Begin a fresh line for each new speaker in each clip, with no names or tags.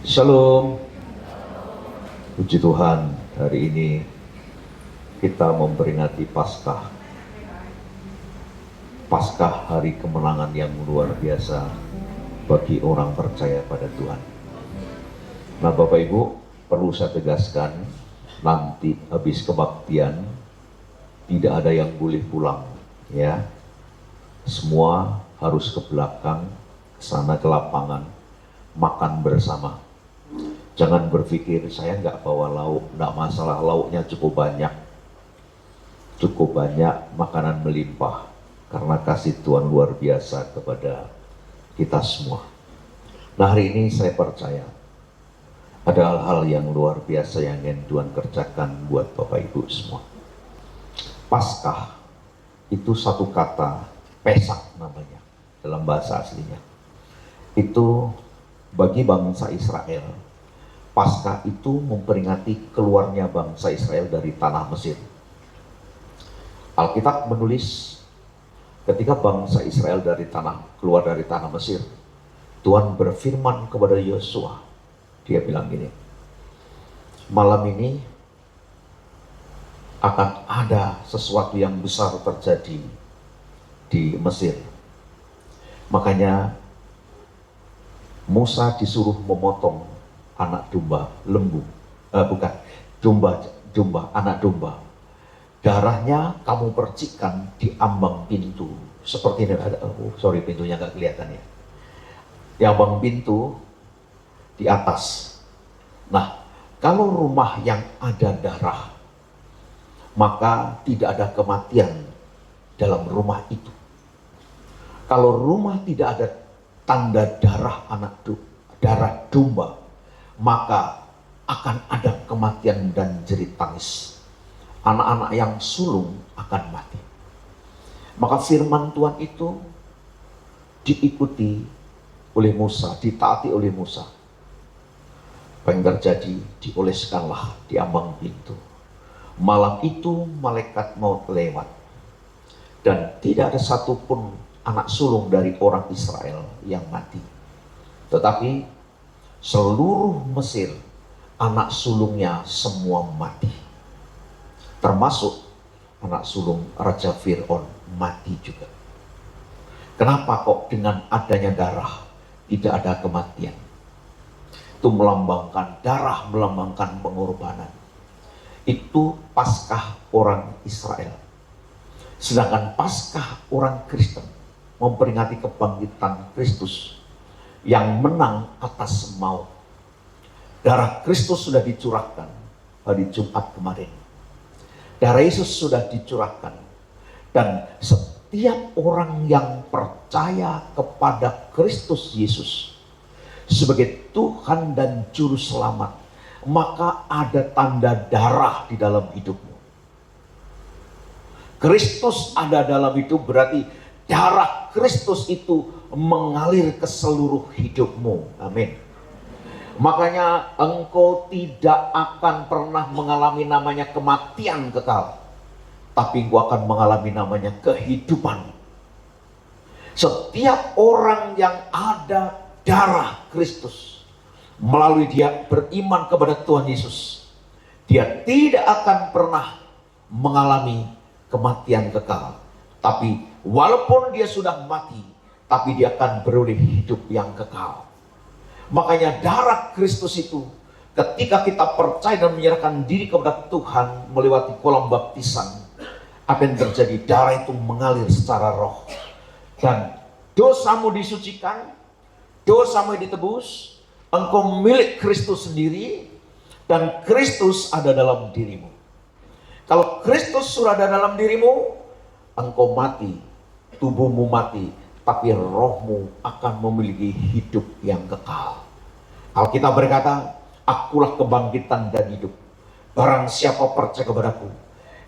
Shalom, puji Tuhan, hari ini kita memperingati Paskah. Paskah hari kemenangan yang luar biasa bagi orang percaya pada Tuhan. Nah Bapak Ibu, perlu saya tegaskan, nanti habis kebaktian tidak ada yang boleh pulang, ya. Semua harus ke belakang, ke sana ke lapangan, makan bersama. Jangan berpikir saya nggak bawa lauk, nggak masalah, lauknya cukup banyak, makanan melimpah, karena kasih Tuhan luar biasa kepada kita semua. Nah hari ini saya percaya ada hal-hal yang luar biasa yang ingin Tuhan kerjakan buat Bapak Ibu semua. Paskah itu satu kata, Pesak namanya dalam bahasa aslinya. Itu bagi bangsa Israel, Paskah itu memperingati keluarnya bangsa Israel dari tanah Mesir. Alkitab menulis ketika bangsa Israel keluar dari tanah Mesir, Tuhan berfirman kepada Yosua. Dia bilang gini, malam ini akan ada sesuatu yang besar terjadi di Mesir. Makanya Musa disuruh memotong anak domba anak domba. Darahnya kamu percikkan di ambang pintu. Seperti ini ada, pintunya nggak kelihatan ya. Di ambang pintu di atas. Nah, kalau rumah yang ada darah, maka tidak ada kematian dalam rumah itu. Kalau rumah tidak ada tanda darah darah domba, maka akan ada kematian dan jerit tangis. Anak-anak yang sulung akan mati. Maka firman Tuhan itu diikuti oleh Musa, ditaati oleh Musa. Apa yang terjadi? Dioleskanlah di ambang pintu. Malam itu malaikat maut lewat, dan tidak ada satupun anak sulung dari orang Israel yang mati. Tetapi seluruh Mesir, anak sulungnya semua mati. Termasuk anak sulung Raja Fir'aun mati juga. Kenapa kok dengan adanya darah tidak ada kematian? Itu melambangkan darah, melambangkan pengorbanan. Itu Paskah orang Israel. Sedangkan Paskah orang Kristen memperingati kebangkitan Kristus yang menang atas maut. Darah Kristus sudah dicurahkan hari Jumat kemarin. Darah Yesus sudah dicurahkan. Dan setiap orang yang percaya kepada Kristus Yesus sebagai Tuhan dan Juru Selamat, maka ada tanda darah di dalam hidupmu. Kristus ada dalam hidup, berarti darah Kristus itu mengalir ke seluruh hidupmu. Amin. Makanya engkau tidak akan pernah mengalami namanya kematian kekal, tapi engkau akan mengalami namanya kehidupan. Setiap orang yang ada darah Kristus, melalui dia beriman kepada Tuhan Yesus, dia tidak akan pernah mengalami kematian kekal. Tapi walaupun dia sudah mati, tapi dia akan beroleh hidup yang kekal. Makanya darah Kristus itu, ketika kita percaya dan menyerahkan diri kepada Tuhan melewati kolam baptisan, apa yang terjadi? Darah itu mengalir secara roh. Dan dosamu disucikan, dosamu ditebus, engkau milik Kristus sendiri, dan Kristus ada dalam dirimu. Kalau Kristus sudah ada dalam dirimu, engkau mati, tubuhmu mati, tapi rohmu akan memiliki hidup yang kekal. Alkitab berkata, akulah kebangkitan dan hidup. Barang siapa percaya kepadaku,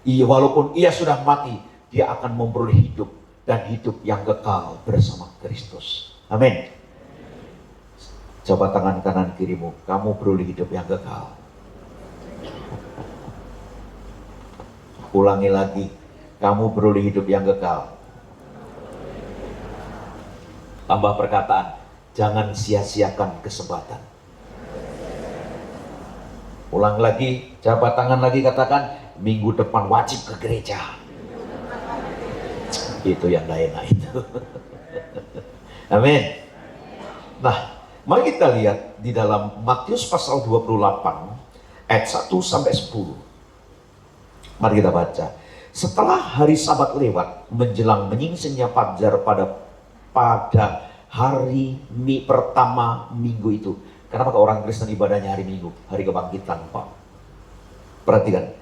walaupun ia sudah mati, dia akan memperoleh hidup dan hidup yang kekal bersama Kristus. Amin. Coba tangan kanan kirimu, kamu beroleh hidup yang kekal. Ulangi lagi, kamu beroleh hidup yang kekal. Tambah perkataan, jangan sia-siakan kesempatan. Ulang lagi, jabat tangan lagi, katakan minggu depan wajib ke gereja. Itu yang gak enak itu. Amin. Nah, mari kita lihat di dalam Matius pasal 28 ayat 1 sampai 10. Mari kita baca. Setelah hari Sabat lewat, menjelang menyingsingnya fajar pada hari pertama minggu itu. Kenapa orang Kristen ibadahnya hari Minggu? Hari kebangkitan, Pak. Perhatikan.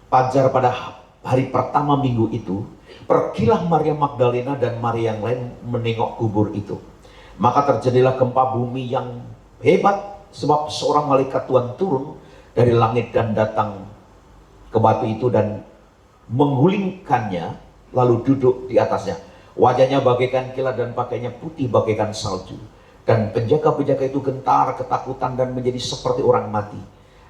Fajar pada hari pertama minggu itu, pergilah Maria Magdalena dan Maria yang lain menengok kubur itu. Maka terjadilah gempa bumi yang hebat, sebab seorang malaikat Tuhan turun dari langit dan datang ke batu itu dan menggulingkannya, lalu duduk di atasnya. Wajahnya bagaikan kilat dan pakaiannya putih bagaikan salju. Dan penjaga-penjaga itu gentar, ketakutan, dan menjadi seperti orang mati.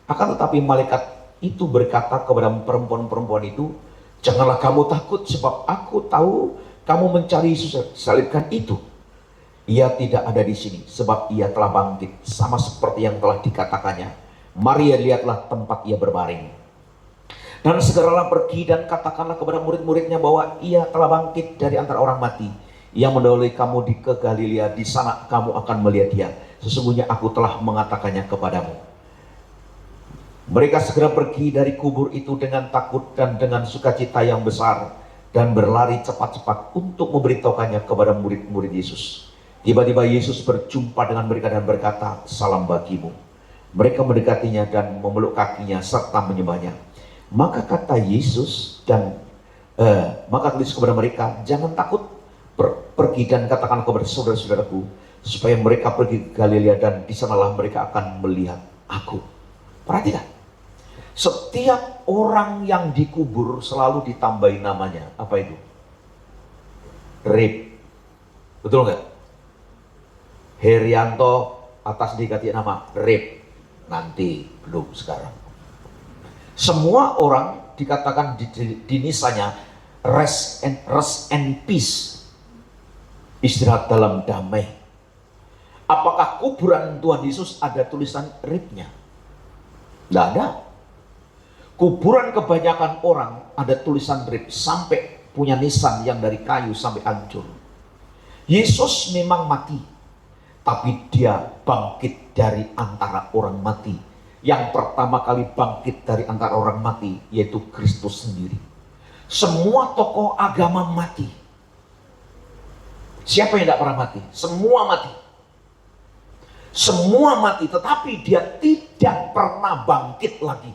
Akan tetapi malaikat itu berkata kepada perempuan-perempuan itu, janganlah kamu takut, sebab aku tahu kamu mencari Yesus salibkan itu. Ia tidak ada di sini, sebab ia telah bangkit, sama seperti yang telah dikatakannya. Maria, lihatlah tempat ia berbaring. Dan segeralah pergi dan katakanlah kepada murid-muridnya bahwa ia telah bangkit dari antara orang mati. Ia mendahului kamu ke Galilea, di sana kamu akan melihat dia. Sesungguhnya aku telah mengatakannya kepadamu. Mereka segera pergi dari kubur itu dengan takut dan dengan sukacita yang besar, dan berlari cepat-cepat untuk memberitahukannya kepada murid-murid Yesus. Tiba-tiba Yesus berjumpa dengan mereka dan berkata, salam bagimu. Mereka mendekatinya dan memeluk kakinya serta menyembahnya. Maka kata Yesus maka tulis kepada mereka, jangan takut, pergi dan katakan kepada saudara-saudaraku supaya mereka pergi ke Galilea dan di sanalah mereka akan melihat aku. Perhatikan, setiap orang yang dikubur selalu ditambahi namanya. Apa itu? Rip. Betul nggak? Herianto atas diganti nama Rip. Nanti, belum sekarang. Semua orang dikatakan di nisanya rest and peace, istirahat dalam damai. Apakah kuburan Tuhan Yesus ada tulisan ribnya? Tidak ada. Kuburan kebanyakan orang ada tulisan rib, sampai punya nisan yang dari kayu sampai hancur. Yesus memang mati, tapi dia bangkit dari antara orang mati. Yang pertama kali bangkit dari antara orang mati yaitu Kristus sendiri. Semua tokoh agama mati. Siapa yang tidak pernah mati? Semua mati. Semua mati, tetapi dia tidak pernah bangkit lagi.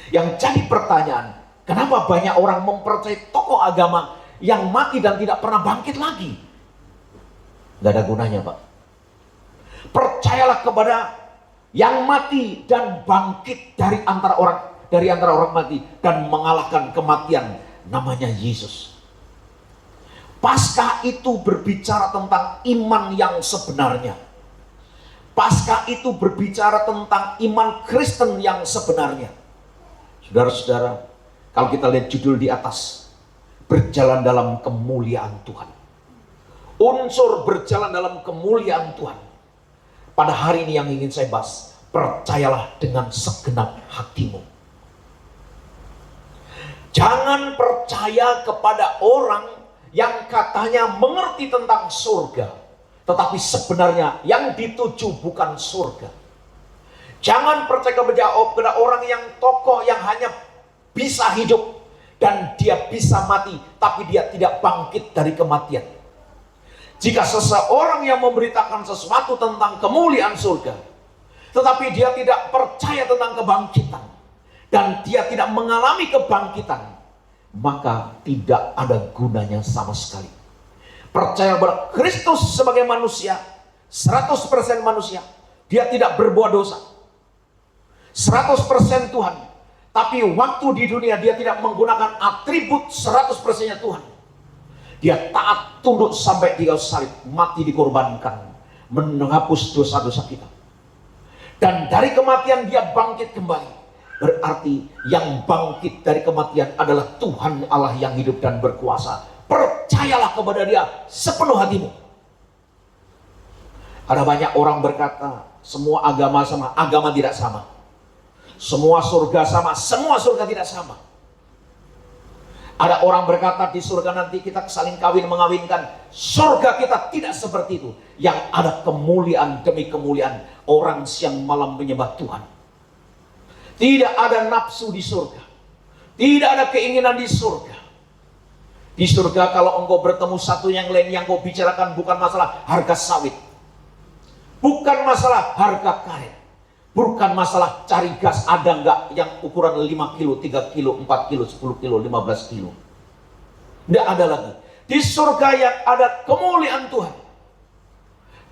Yang jadi pertanyaan, kenapa banyak orang mempercayai tokoh agama yang mati dan tidak pernah bangkit lagi? Gak ada gunanya, Pak. Percayalah kepada yang mati dan bangkit dari antara orang mati dan mengalahkan kematian, namanya Yesus. Paskah itu berbicara tentang iman yang sebenarnya. Paskah itu berbicara tentang iman Kristen yang sebenarnya. Saudara-saudara, kalau kita lihat judul di atas, berjalan dalam kemuliaan Tuhan. Unsur berjalan dalam kemuliaan Tuhan. Pada hari ini yang ingin saya bahas, percayalah dengan segenap hatimu. Jangan percaya kepada orang yang katanya mengerti tentang surga, tetapi sebenarnya yang dituju bukan surga. Jangan percaya kepada orang yang tokoh yang hanya bisa hidup dan dia bisa mati, tapi dia tidak bangkit dari kematian. Jika seseorang yang memberitakan sesuatu tentang kemuliaan surga, tetapi dia tidak percaya tentang kebangkitan, dan dia tidak mengalami kebangkitan, maka tidak ada gunanya sama sekali. Percaya kepada Kristus sebagai manusia, 100% manusia, dia tidak berbuat dosa, 100% Tuhan, tapi waktu di dunia dia tidak menggunakan atribut 100%-nya Tuhan. Dia taat tunduk sampai di kayu salib, mati dikorbankan, menghapus dosa-dosa kita. Dan dari kematian dia bangkit kembali. Berarti yang bangkit dari kematian adalah Tuhan Allah yang hidup dan berkuasa. Percayalah kepada dia sepenuh hatimu. Ada banyak orang berkata, semua agama sama. Agama tidak sama. Semua surga sama, semua surga tidak sama. Ada orang berkata di surga nanti kita saling kawin mengawinkan. Surga kita tidak seperti itu. Yang ada kemuliaan demi kemuliaan. Orang siang malam menyembah Tuhan. Tidak ada nafsu di surga. Tidak ada keinginan di surga. Di surga kalau engkau bertemu satu yang lain, yang kau bicarakan bukan masalah harga sawit. Bukan masalah harga karet. Bukan masalah cari gas ada enggak yang ukuran 5 kilo, 3 kilo, 4 kilo, 10 kilo, 15 kilo. Tidak ada lagi. Di surga yang ada kemuliaan Tuhan.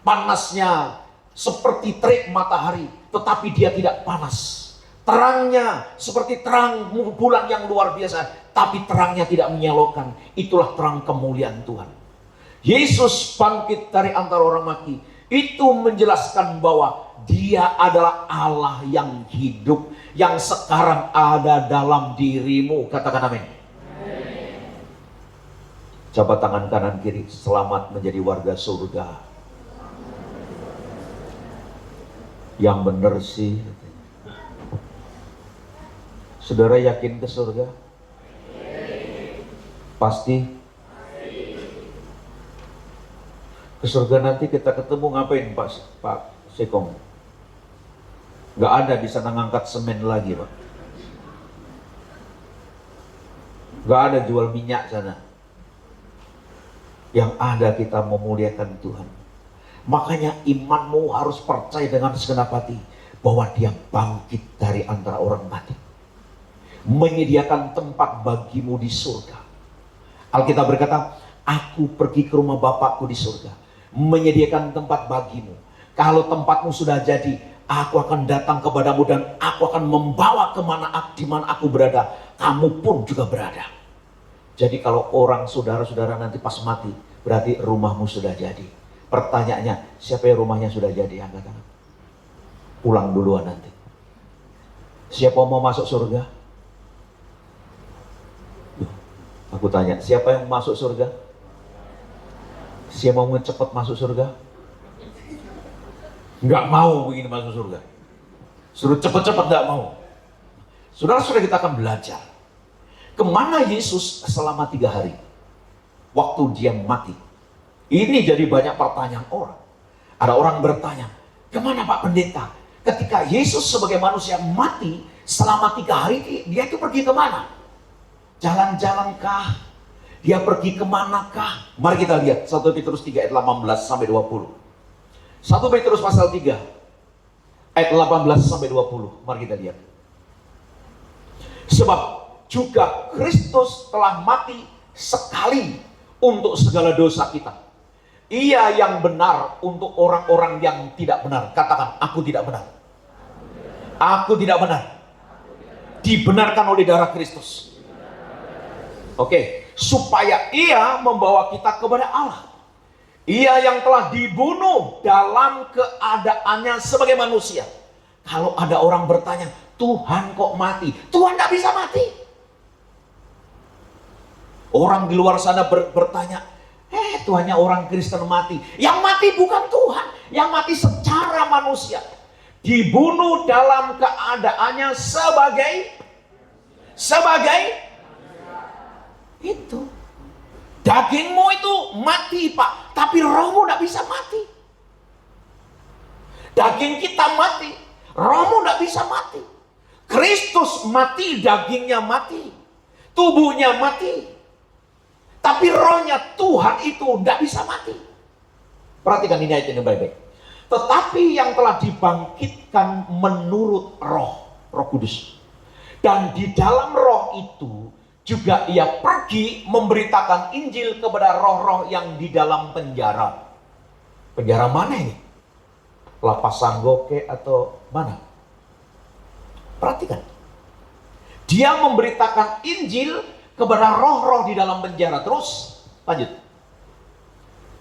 Panasnya seperti terik matahari, tetapi dia tidak panas. Terangnya seperti terang bulan yang luar biasa, tapi terangnya tidak menyilaukan. Itulah terang kemuliaan Tuhan. Yesus bangkit dari antara orang mati. Itu menjelaskan bahwa Dia adalah Allah yang hidup, yang sekarang ada dalam dirimu. Katakan amin. Jabat tangan kanan kiri, selamat menjadi warga surga. Yang benar sih. Saudara yakin ke surga? Pasti. Ke surga nanti kita ketemu ngapain Pak Sekong? Gak ada di sana ngangkat semen lagi Pak. Gak ada jual minyak sana. Yang ada kita memuliakan Tuhan. Makanya imanmu harus percaya dengan segenap hati bahwa Dia bangkit dari antara orang mati, menyediakan tempat bagimu di surga. Alkitab berkata, aku pergi ke rumah Bapakku di surga, menyediakan tempat bagimu. Kalau tempatmu sudah jadi, aku akan datang kepadamu dan aku akan membawa di mana aku berada, kamu pun juga berada. Jadi kalau orang saudara-saudara nanti pas mati, berarti rumahmu sudah jadi. Pertanyaannya, siapa yang rumahnya sudah jadi? Angkat tangan. Pulang duluan nanti. Siapa mau masuk surga? Aku tanya, siapa yang masuk surga? Siapa mau cepat masuk surga? Nggak mau begini masuk surga. Suruh cepat-cepat nggak mau. Saudara-saudara, kita akan belajar kemana Yesus selama 3 hari waktu Dia mati. Ini jadi banyak pertanyaan orang. Ada orang bertanya, kemana Pak Pendeta? Ketika Yesus sebagai manusia mati selama 3 hari, Dia itu pergi kemana? Jalan-jalankah? Dia pergi kemanakah? Mari kita lihat 1 Petrus 3 ayat 18 sampai 20. 1 Petrus pasal 3 ayat 18 sampai 20. Mari kita lihat. Sebab juga Kristus telah mati sekali untuk segala dosa kita. Ia yang benar untuk orang-orang yang tidak benar. Katakan, aku tidak benar. Aku tidak benar. Dibenarkan oleh darah Kristus. Oke, supaya Ia membawa kita kepada Allah. Ia yang telah dibunuh dalam keadaannya sebagai manusia. Kalau ada orang bertanya, Tuhan kok mati? Tuhan tidak bisa mati. Orang di luar sana bertanya, Tuhannya orang Kristen mati. Yang mati bukan Tuhan, yang mati secara manusia. Dibunuh dalam keadaannya sebagai itu. Dagingmu itu mati Pak, tapi rohmu tidak bisa mati. Daging kita mati, rohmu tidak bisa mati. Kristus mati, dagingnya mati, tubuhnya mati, tapi rohnya Tuhan itu tidak bisa mati. Perhatikan ini ayat ini baik-baik. Tetapi yang telah dibangkitkan menurut Roh Kudus, dan di dalam Roh itu juga Ia pergi memberitakan Injil kepada roh-roh yang di dalam penjara. Penjara mana ini? Lapas Sanggoke atau mana? Perhatikan. Dia memberitakan Injil kepada roh-roh di dalam penjara. Terus lanjut.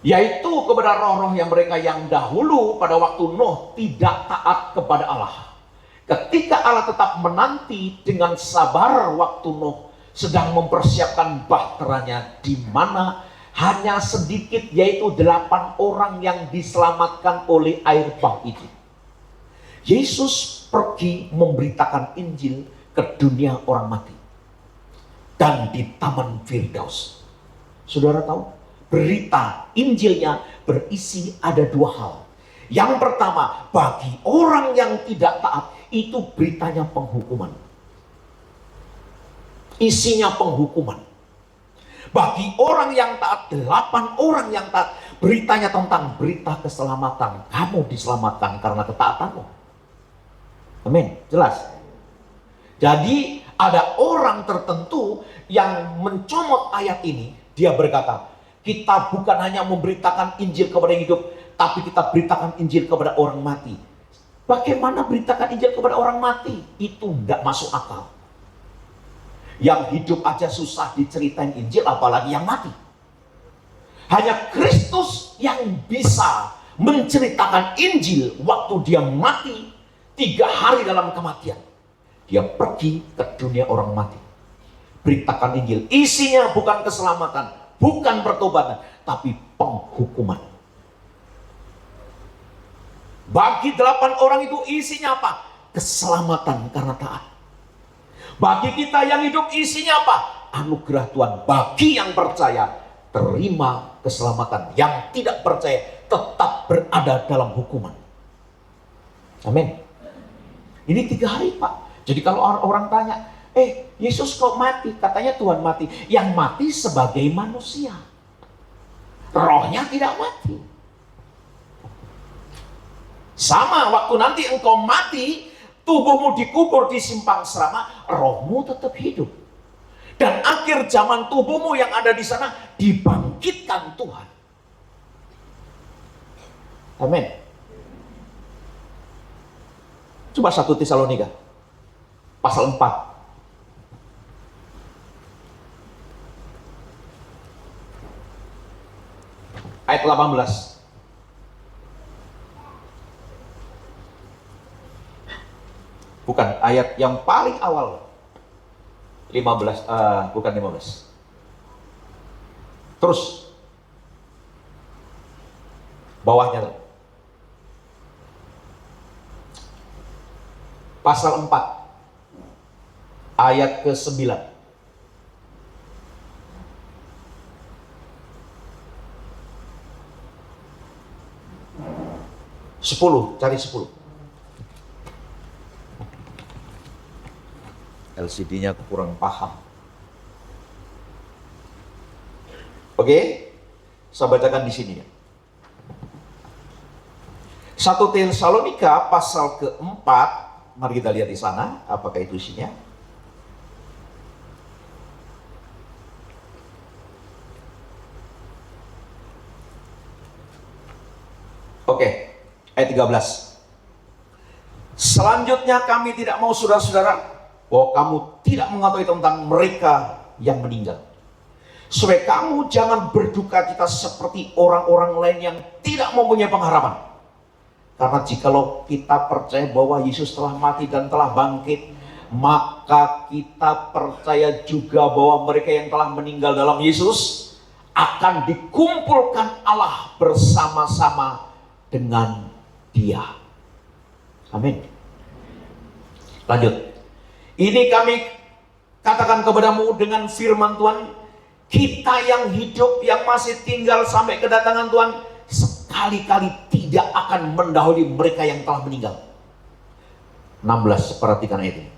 Yaitu kepada roh-roh yang mereka yang dahulu pada waktu Nuh tidak taat kepada Allah. Ketika Allah tetap menanti dengan sabar waktu Nuh sedang mempersiapkan bahteranya, di mana hanya sedikit, yaitu 8 orang yang diselamatkan oleh air bah itu. Yesus pergi memberitakan Injil ke dunia orang mati. Dan di Taman Firdaus. Saudara tahu, berita Injilnya berisi ada dua hal. Yang pertama, bagi orang yang tidak taat, itu beritanya penghukuman. Isinya penghukuman. Bagi orang yang taat, 8 orang yang taat, beritanya tentang berita keselamatan. Kamu diselamatkan karena ketaatanmu. Amin, jelas. Jadi ada orang tertentu yang mencomot ayat ini. Dia berkata, kita bukan hanya memberitakan Injil kepada yang hidup, tapi kita beritakan Injil kepada orang mati. Bagaimana beritakan Injil kepada orang mati? Itu tidak masuk akal. Yang hidup aja susah diceritain Injil, apalagi yang mati. Hanya Kristus yang bisa menceritakan Injil waktu dia mati 3 hari dalam kematian. Dia pergi ke dunia orang mati. Beritakan Injil. Isinya bukan keselamatan, bukan pertobatan, tapi penghukuman. Bagi 8 orang itu isinya apa? Keselamatan karena taat. Bagi kita yang hidup isinya apa? Anugerah Tuhan. Bagi yang percaya, terima keselamatan. Yang tidak percaya, tetap berada dalam hukuman. Amin. Ini 3 hari, Pak. Jadi kalau orang tanya, Yesus kok mati? Katanya Tuhan mati. Yang mati sebagai manusia. Rohnya tidak mati. Sama waktu nanti engkau mati, tubuhmu dikubur di simpang serama, rohmu tetap hidup. Dan akhir zaman tubuhmu yang ada di sana dibangkitkan Tuhan. Amin. Coba 1 Tesalonika pasal 4. Ayat 18. Bukan, ayat yang paling awal. 15, bukan 15. Terus. Bawahnya. Pasal 4. Ayat ke-9. 10, cari 10. LCD-nya kurang paham. Oke, saya bacakan di sini ya. 1 Tesalonika pasal ke-4, mari kita lihat di sana apakah itu isinya. Oke, ayat 13. Selanjutnya kami tidak mau saudara-saudara bahwa kamu tidak mengetahui tentang mereka yang meninggal, supaya kamu jangan berduka cita seperti orang-orang lain yang tidak mempunyai pengharapan. Karena jikalau kita percaya bahwa Yesus telah mati dan telah bangkit, maka kita percaya juga bahwa mereka yang telah meninggal dalam Yesus akan dikumpulkan Allah bersama-sama dengan Dia. Amin. Lanjut. Ini kami katakan kepadamu dengan firman Tuhan, kita yang hidup, yang masih tinggal sampai kedatangan Tuhan, sekali-kali tidak akan mendahului mereka yang telah meninggal. 16, perhatikan ayat ini.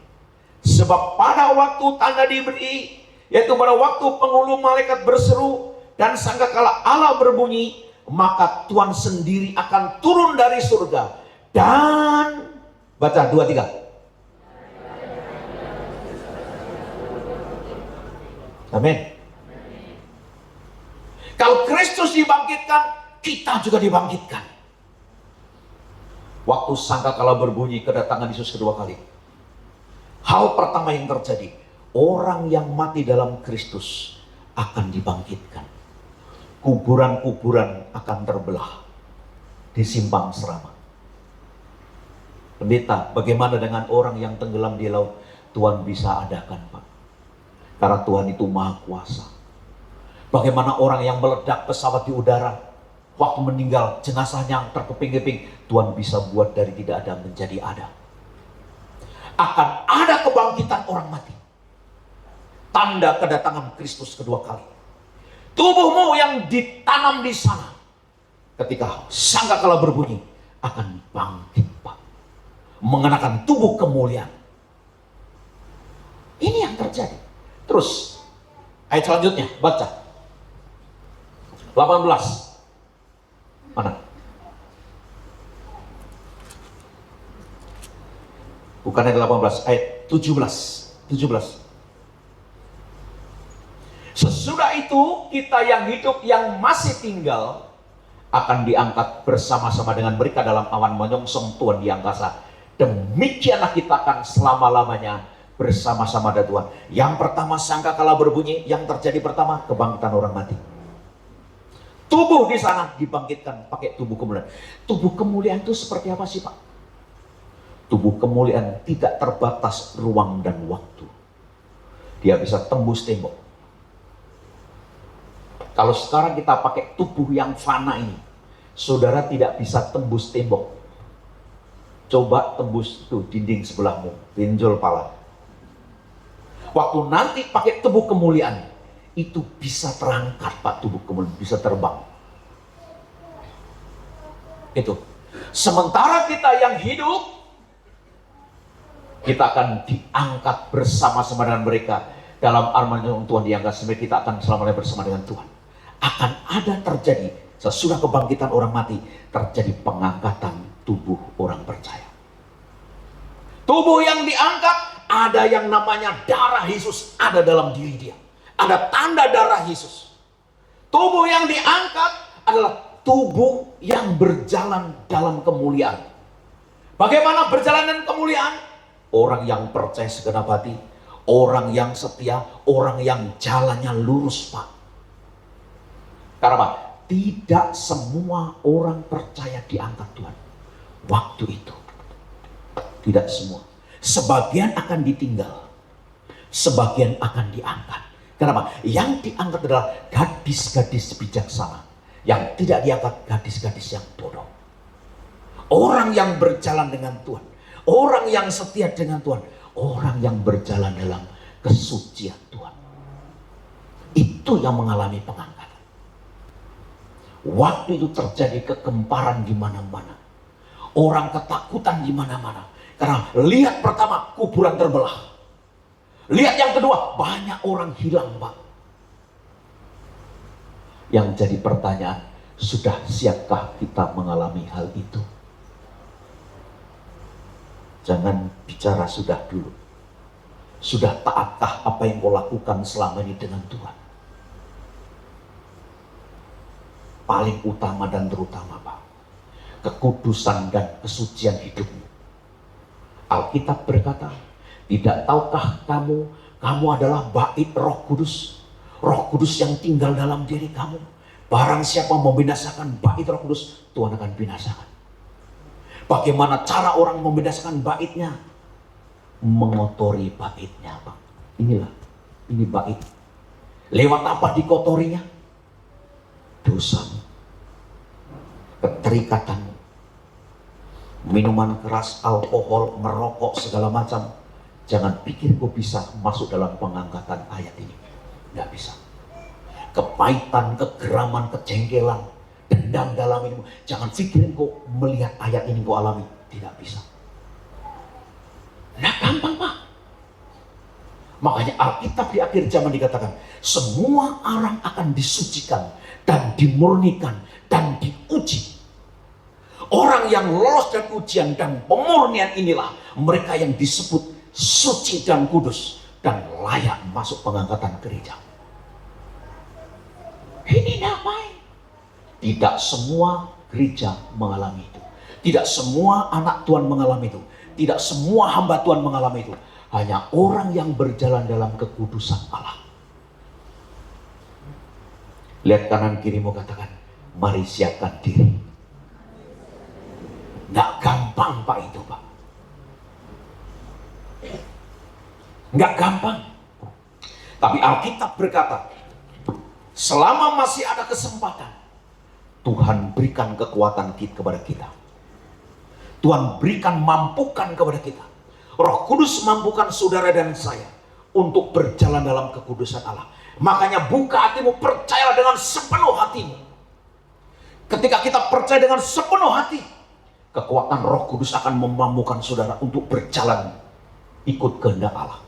Sebab pada waktu tanda diberi, yaitu pada waktu penghulu malaikat berseru dan sangkakala Allah berbunyi, maka Tuhan sendiri akan turun dari surga dan, baca 2-3. Amin. Kalau Kristus dibangkitkan, kita juga dibangkitkan. Waktu sangkakala berbunyi kedatangan Yesus kedua kali, hal pertama yang terjadi, orang yang mati dalam Kristus akan dibangkitkan. Kuburan-kuburan akan terbelah di simpang serama. Pendeta, bagaimana dengan orang yang tenggelam di laut? Tuhan bisa adakan, Pak. Karena Tuhan itu maha kuasa. Bagaimana orang yang meledak pesawat di udara, waktu meninggal jenazahnya terkeping-keping, Tuhan bisa buat dari tidak ada menjadi ada. Akan ada kebangkitan orang mati. Tanda kedatangan Kristus kedua kali. Tubuhmu yang ditanam di sana, ketika sangkakala berbunyi, akan bangkit, Pak. Mengenakan tubuh kemuliaan. Ini yang terjadi. Terus, ayat selanjutnya, baca. 18. Mana? Bukan ayat 18, ayat 17. Sesudah itu kita yang hidup yang masih tinggal akan diangkat bersama-sama dengan mereka dalam awan menyongsong Tuhan di angkasa. Demikianlah kita akan selama-lamanya bersama-sama dengan Tuhan. Yang pertama sangkakala berbunyi, yang terjadi pertama kebangkitan orang mati. Tubuh di sana dibangkitkan pakai tubuh kemuliaan. Tubuh kemuliaan itu seperti apa sih, Pak? Tubuh kemuliaan tidak terbatas ruang dan waktu. Dia bisa tembus tembok. Kalau sekarang kita pakai tubuh yang fana ini, saudara tidak bisa tembus tembok. Coba tembus tuh dinding sebelahmu, benjol pala. Waktu nanti pakai tubuh kemuliaan, itu bisa terangkat, Pak, tubuh kemuliaan, bisa terbang. Itu. Sementara kita yang hidup, kita akan diangkat bersama-sama dengan mereka dalam armanya Tuhan diangkat, sampai kita akan selamanya bersama dengan Tuhan. Akan ada terjadi sesudah kebangkitan orang mati, terjadi pengangkatan tubuh orang percaya. Tubuh yang diangkat, ada yang namanya darah Yesus ada dalam diri dia. Ada tanda darah Yesus. Tubuh yang diangkat adalah tubuh yang berjalan dalam kemuliaan. Bagaimana berjalan dalam kemuliaan? Orang yang percaya segenap hati, orang yang setia, orang yang jalannya lurus, Pak. Karena apa? Tidak semua orang percaya diangkat Tuhan waktu itu. Tidak semua. Sebagian akan ditinggal, sebagian akan diangkat. Kenapa? Yang diangkat adalah gadis-gadis bijaksana. Yang tidak diangkat gadis-gadis yang bodoh. Orang yang berjalan dengan Tuhan, orang yang setia dengan Tuhan, orang yang berjalan dalam kesucian Tuhan. Itu yang mengalami pengangkatan. Waktu itu terjadi kegemparan di mana-mana. Orang ketakutan di mana-mana. Karena lihat pertama, kuburan terbelah. Lihat yang kedua, banyak orang hilang, Pak. Yang jadi pertanyaan, sudah siapkah kita mengalami hal itu? Jangan bicara sudah dulu. Sudah taatkah apa yang kau lakukan selama ini dengan Tuhan? Paling utama dan terutama, Pak, kekudusan dan kesucian hidupmu. Alkitab berkata, tidak tahukah kamu adalah bait Roh Kudus. Roh Kudus yang tinggal dalam diri kamu. Barang siapa membinasakan bait Roh Kudus, Tuhan akan binasakan. Bagaimana cara orang membinasakan baitnya? Mengotori baitnya, Pak. Inilah, ini bait. Lewat apa dikotorinya? Dosamu, keterikatanmu, minuman keras, alkohol, merokok, segala macam. Jangan pikir kau bisa masuk dalam pengangkatan ayat ini. Tidak bisa. Kepahitan, kegeraman, kejengkelan, dendam dalam ini. Jangan pikirin kau melihat ayat ini kau alami. Tidak bisa. Nah, gampang, Pak. Makanya Alkitab di akhir zaman dikatakan, semua orang akan disucikan dan dimurnikan dan diuji. Orang yang lolos dan ujian dan pemurnian inilah mereka yang disebut suci dan kudus dan layak masuk pengangkatan gereja. Ini damai. Tidak semua gereja mengalami itu. Tidak semua anak Tuhan mengalami itu. Tidak semua hamba Tuhan mengalami itu. Hanya orang yang berjalan dalam kekudusan Allah. Lihat kanan kirimu, katakan, mari siapkan diri. Nggak gampang, Pak, itu, Pak. Nggak gampang. Tapi Alkitab berkata, selama masih ada kesempatan, Tuhan berikan kekuatan kepada kita. Tuhan berikan, mampukan kepada kita. Roh Kudus mampukan saudara dan saya untuk berjalan dalam kekudusan Allah. Makanya buka hatimu, percayalah dengan sepenuh hatimu. Ketika kita percaya dengan sepenuh hati, kekuatan Roh Kudus akan memampukan saudara untuk berjalan ikut kehendak Allah.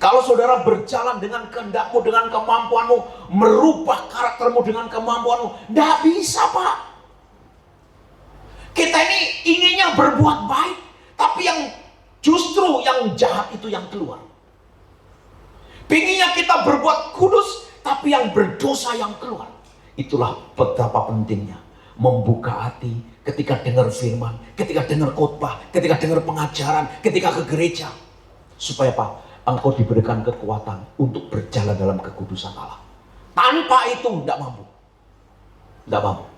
Kalau saudara berjalan dengan kehendakmu, dengan kemampuanmu, merubah karaktermu dengan kemampuanmu, tidak bisa, Pak. Kita ini inginnya berbuat baik, tapi yang justru yang jahat itu yang keluar. Pinginnya kita berbuat kudus, tapi yang berdosa yang keluar. Itulah betapa pentingnya membuka hati ketika dengar firman, ketika dengar khotbah, ketika dengar pengajaran, ketika ke gereja. Supaya Pak, engkau diberikan kekuatan untuk berjalan dalam kekudusan Allah. Tanpa itu tidak mampu. Tidak mampu.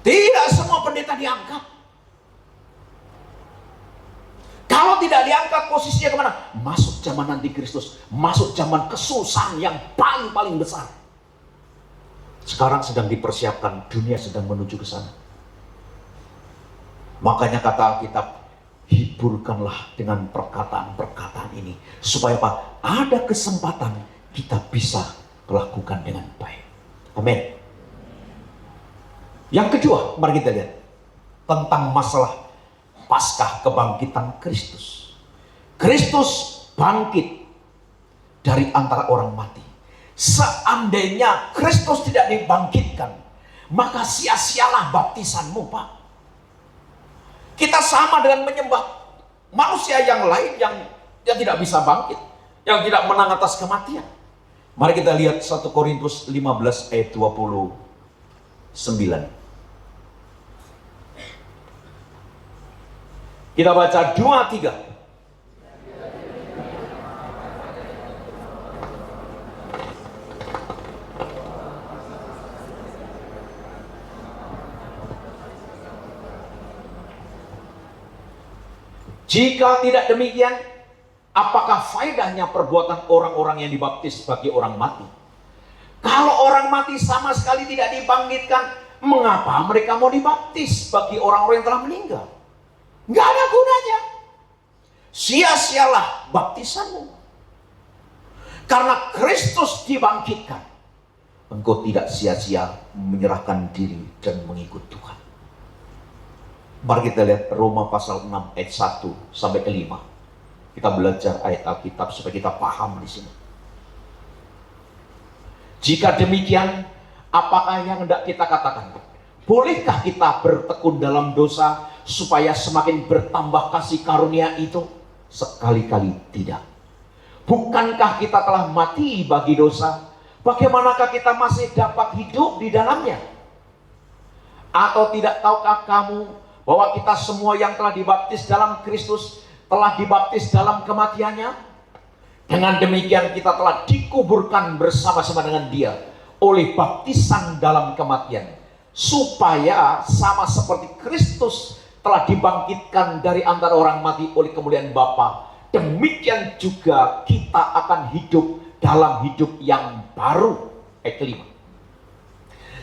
Tidak semua pendeta diangkat. Kalau tidak diangkat, posisinya kemana? Masuk zaman antikristus, masuk zaman kesusahan yang paling besar. Sekarang sedang dipersiapkan, dunia sedang menuju ke sana. Makanya kata Alkitab, hiburkanlah dengan perkataan-perkataan ini, supaya Pak, ada kesempatan kita bisa melakukan dengan baik. Amin. Yang kedua, mari kita lihat tentang masalah Paskah kebangkitan Kristus. Kristus bangkit dari antara orang mati. Seandainya Kristus tidak dibangkitkan, maka sia-sialah baptisanmu, Pak. Kita sama dengan menyembah manusia yang lain yang tidak bisa bangkit, yang tidak menang atas kematian. Mari kita lihat 1 Korintus 15 ayat 29. Kita baca 2-3. Jika tidak demikian, apakah faedahnya perbuatan orang-orang yang dibaptis bagi orang mati? Kalau orang mati sama sekali tidak dibangkitkan, mengapa mereka mau dibaptis bagi orang-orang yang telah meninggal? Nggak ada gunanya. Sia-sialah baptisanmu. Karena Kristus dibangkitkan, engkau tidak sia-sia menyerahkan diri dan mengikut Tuhan. Mari kita lihat Roma pasal 6 ayat 1 sampai ke 5. Kita belajar ayat Alkitab supaya kita paham di sini. Jika demikian, apakah yang hendak kita katakan? Bolehkah kita bertekun dalam dosa supaya semakin bertambah kasih karunia itu? Sekali-kali tidak. Bukankah kita telah mati bagi dosa? Bagaimanakah kita masih dapat hidup di dalamnya? Atau tidak tahukah kamu bahwa kita semua yang telah dibaptis dalam Kristus telah dibaptis dalam kematiannya? Dengan demikian kita telah dikuburkan bersama-sama dengan Dia oleh baptisan dalam kematian, supaya sama seperti Kristus telah dibangkitkan dari antara orang mati oleh kemuliaan Bapa, demikian juga kita akan hidup dalam hidup yang baru. Ayat kelima.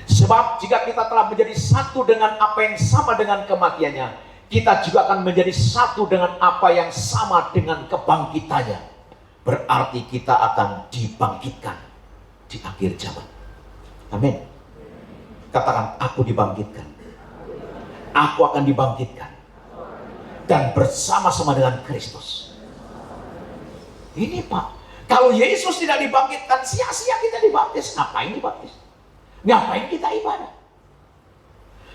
Sebab jika kita telah menjadi satu dengan apa yang sama dengan kematiannya, kita juga akan menjadi satu dengan apa yang sama dengan kebangkitannya. Berarti kita akan dibangkitkan di akhir zaman. Amin. Katakan, aku dibangkitkan. Aku akan dibangkitkan. Dan bersama-sama dengan Kristus. Ini Pak, kalau Yesus tidak dibangkitkan, sia-sia kita dibaptis. Ngapain dibaptis? Ngapain kita ibadah?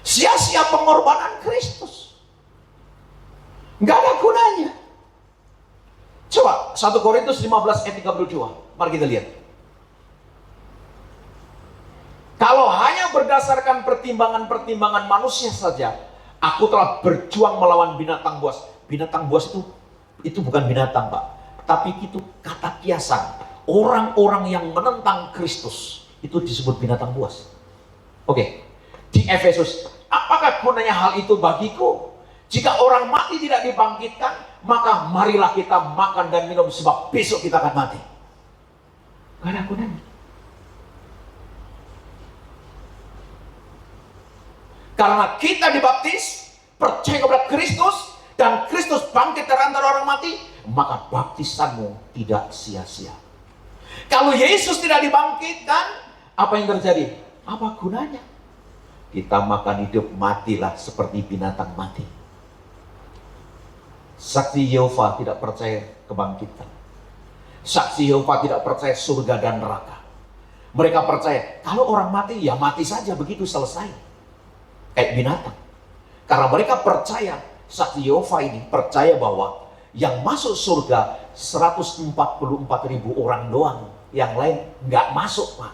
Sia-sia pengorbanan Kristus. Nggak ada gunanya. Coba 1 Korintus 15 ayat 32. Mari kita lihat. Kalau hanya berdasarkan pertimbangan-pertimbangan manusia saja, aku telah berjuang melawan binatang buas. Binatang buas itu bukan binatang, Pak, tapi itu kata kiasan. Orang-orang yang menentang Kristus itu disebut binatang buas. Oke. Di Efesus, apakah gunanya hal itu bagiku? Jika orang mati tidak dibangkitkan, maka marilah kita makan dan minum, sebab besok kita akan mati. Gak ada gunanya. Karena kita dibaptis, percaya kepada Kristus, dan Kristus bangkit dari antara orang mati, maka baptisanmu tidak sia-sia. Kalau Yesus tidak dibangkitkan, apa yang terjadi? Apa gunanya? Kita makan hidup, matilah seperti binatang mati. Saksi Yehova tidak percaya kebangkitan. Saksi Yehova tidak percaya surga dan neraka. Mereka percaya, kalau orang mati, ya mati saja, begitu selesai. Kayak binatang. Karena mereka percaya, saksi Yehova ini percaya bahwa yang masuk surga 144.000 orang doang. Yang lain nggak masuk, Pak.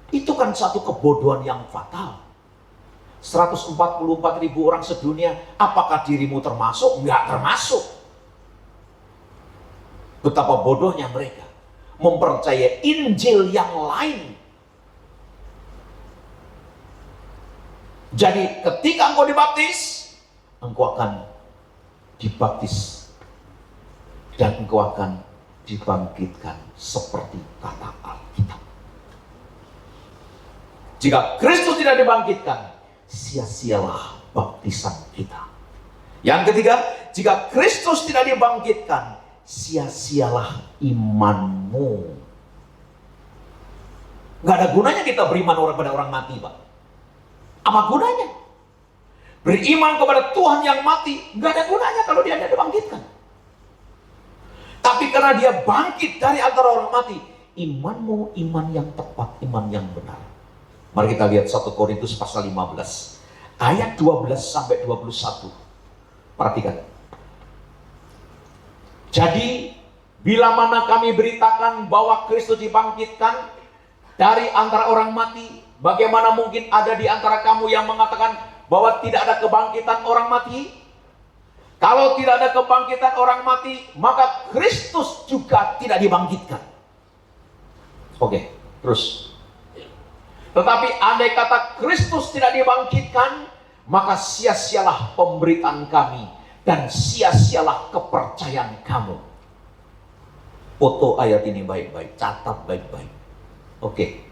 Itu kan satu kebodohan yang fatal. 144.000 orang sedunia, apakah dirimu termasuk? Nggak termasuk. Betapa bodohnya mereka mempercayai Injil yang lain. Jadi ketika engkau dibaptis, engkau akan dibaptis dan engkau akan dibangkitkan seperti kata Alkitab. Jika Kristus tidak dibangkitkan, sia-sialah baptisan kita. Yang ketiga, jika Kristus tidak dibangkitkan, sia-sialah imanmu. Gak ada gunanya kita beriman pada orang mati, Pak. Apa gunanya? Beriman kepada Tuhan yang mati, gak ada gunanya kalau dia tidak dibangkitkan. Tapi karena dia bangkit dari antara orang mati, imanmu iman yang tepat, iman yang benar. Mari kita lihat 1 Korintus pasal 15 ayat 12 sampai 21. Perhatikan. Jadi bila mana kami beritakan bahwa Kristus dibangkitkan dari antara orang mati, bagaimana mungkin ada di antara kamu yang mengatakan bahwa tidak ada kebangkitan orang mati? Kalau tidak ada kebangkitan orang mati, maka Kristus juga tidak dibangkitkan. Oke, terus. Tetapi andai kata Kristus tidak dibangkitkan, maka sia-sialah pemberitaan kami dan sia-sialah kepercayaan kamu. Foto ayat ini baik-baik, catat baik-baik. Oke.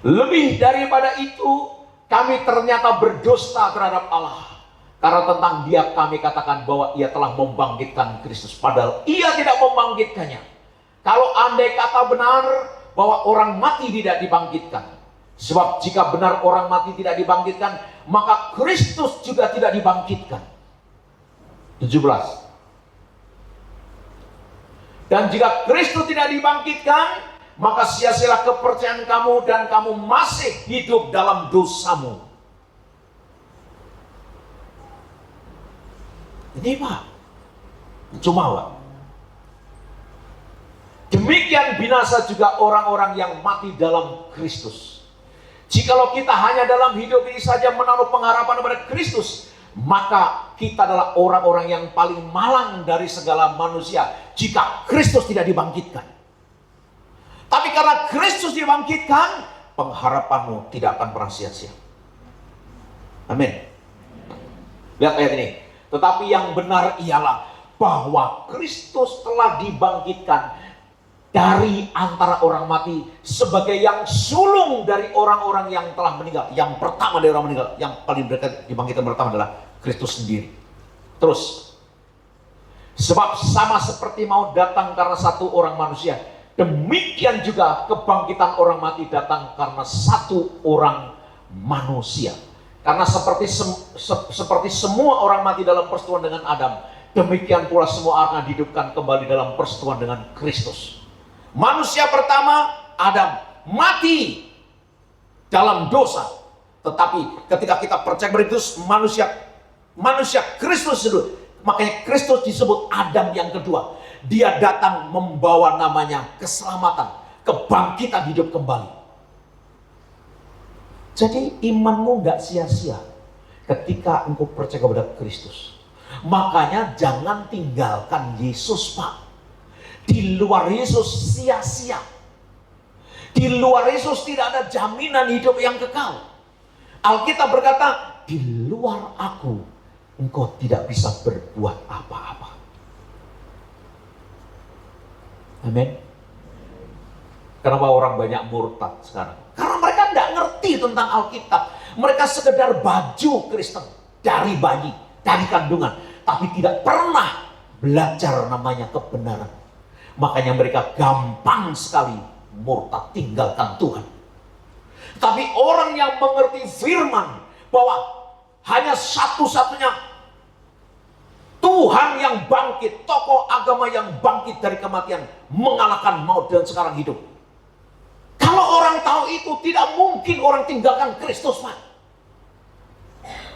Lebih daripada itu, kami ternyata berdusta terhadap Allah. Karena tentang dia kami katakan bahwa ia telah membangkitkan Kristus, padahal ia tidak membangkitkannya. Kalau andai kata benar bahwa orang mati tidak dibangkitkan, sebab jika benar orang mati tidak dibangkitkan, maka Kristus juga tidak dibangkitkan. 17. Dan jika Kristus tidak dibangkitkan, maka sia-sialah kepercayaan kamu dan kamu masih hidup dalam dosamu. Ini Pak, cuma Pak. Demikian binasa juga orang-orang yang mati dalam Kristus. Jikalau kita hanya dalam hidup ini saja menaruh pengharapan kepada Kristus, maka kita adalah orang-orang yang paling malang dari segala manusia jika Kristus tidak dibangkitkan. Tapi karena Kristus dibangkitkan, pengharapanmu tidak akan pernah sia-sia. Amin. Lihat ayat ini. Tetapi yang benar ialah bahwa Kristus telah dibangkitkan dari antara orang mati sebagai yang sulung dari orang-orang yang telah meninggal. Yang pertama dari orang meninggal, yang paling dekat dibangkitkan pertama adalah Kristus sendiri. Terus, sebab sama seperti mau datang karena satu orang manusia, demikian juga kebangkitan orang mati datang karena satu orang manusia. Karena seperti semua orang mati dalam persetubuhan dengan Adam, demikian pula semua akan dihidupkan kembali dalam persetubuhan dengan Kristus. Manusia pertama, Adam, mati dalam dosa. Tetapi ketika kita percaya kepada Kristus, manusia Kristus itu, makanya Kristus disebut Adam yang kedua. Dia datang membawa namanya keselamatan, kebangkitan hidup kembali. Jadi imanmu gak sia-sia ketika engkau percaya kepada Kristus. Makanya jangan tinggalkan Yesus, Pak. Di luar Yesus sia-sia. Di luar Yesus tidak ada jaminan hidup yang kekal. Alkitab berkata, di luar aku engkau tidak bisa berbuat apa-apa. Amin. Kenapa orang banyak murtad sekarang? Karena mereka tidak ngerti tentang Alkitab. Mereka sekedar baju Kristen dari bayi. dari kandungan, tapi tidak pernah belajar namanya kebenaran. Makanya mereka gampang sekali murtad, tinggalkan Tuhan. Tapi orang yang mengerti firman bahwa hanya satu-satunya Tuhan yang bangkit, tokoh agama yang bangkit dari kematian, mengalahkan maut dan sekarang hidup. Kalau orang tahu itu, tidak mungkin orang tinggalkan Kristus, Pak.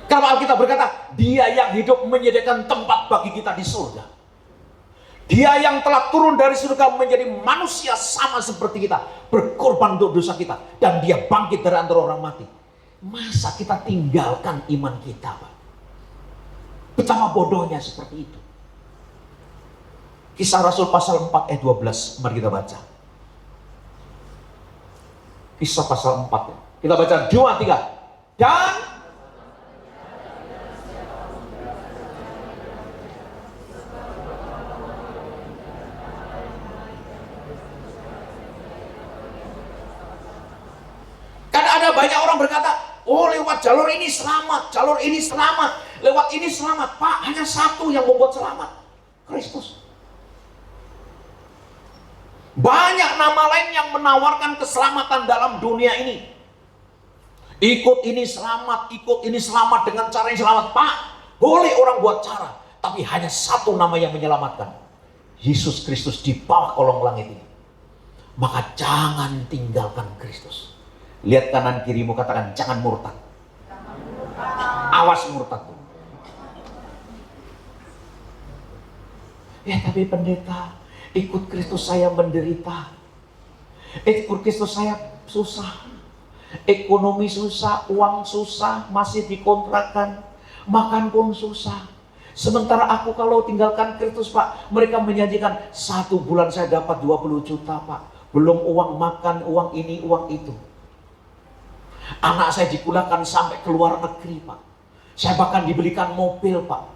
Kalau Alkitab berkata, Dia yang hidup menyediakan tempat bagi kita di surga. Dia yang telah turun dari surga menjadi manusia sama seperti kita, berkorban untuk dosa kita, dan Dia bangkit dari antara orang mati. Masa kita tinggalkan iman kita, Pak? Betapa bodohnya seperti itu. Kisah Rasul pasal 4 ayat 12, mari kita baca. Kisah pasal 4, kita baca 2, 3. Dan kan ada banyak orang berkata, oh lewat jalur ini selamat, jalur ini selamat, lewat ini selamat. Pak, hanya satu yang membuat selamat, Kristus. Banyak nama lain yang menawarkan keselamatan dalam dunia ini. Ikut ini selamat, ikut ini selamat dengan cara yang selamat. Pak, boleh orang buat cara, tapi hanya satu nama yang menyelamatkan, Yesus Kristus di bawah kolong langit ini. Maka jangan tinggalkan Kristus. Lihat kanan kirimu, katakan jangan murtad. Awas murtad. Ya tapi pendeta, ikut Kristus saya menderita. Ikut Kristus saya susah. Ekonomi susah, uang susah, masih dikontrakan, makan pun susah. Sementara aku kalau tinggalkan Kristus, Pak, mereka menjanjikan 1 bulan saya dapat 20 juta, Pak. Belum uang makan, uang ini, uang itu. Anak saya dipulangkan sampai ke luar negeri, Pak. Saya bahkan dibelikan mobil, Pak.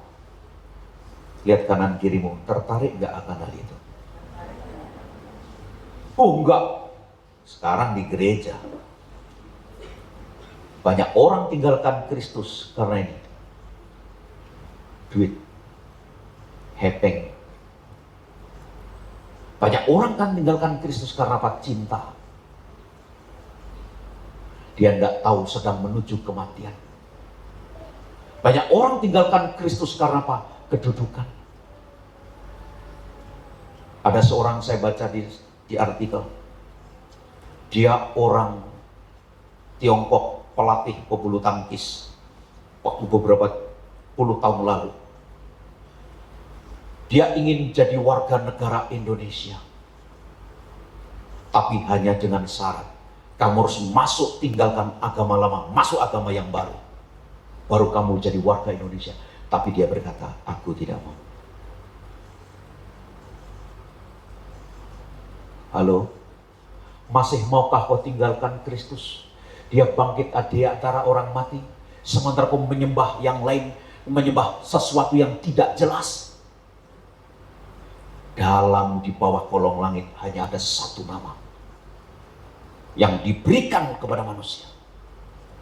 Lihat kanan kirimu, tertarik nggak akan hal itu? Oh enggak. Sekarang di gereja banyak orang tinggalkan Kristus karena ini. Duit, hepeng. Banyak orang kan tinggalkan Kristus karena apa? Cinta. Dia nggak tahu sedang menuju kematian. Banyak orang tinggalkan Kristus karena apa? Kedudukan. Ada seorang saya baca di artikel. Dia orang Tiongkok, pelatih pebulu tangkis. Waktu beberapa puluh tahun lalu. Dia ingin jadi warga negara Indonesia. Tapi hanya dengan syarat. Kamu harus masuk, tinggalkan agama lama, masuk agama yang baru. Baru kamu jadi warga Indonesia. Tapi dia berkata, aku tidak mau. Halo? Masih maukah kau tinggalkan Kristus? Dia bangkit di antara orang mati. Sementara kau menyembah yang lain, menyembah sesuatu yang tidak jelas. Dalam di bawah kolong langit hanya ada satu nama yang diberikan kepada manusia,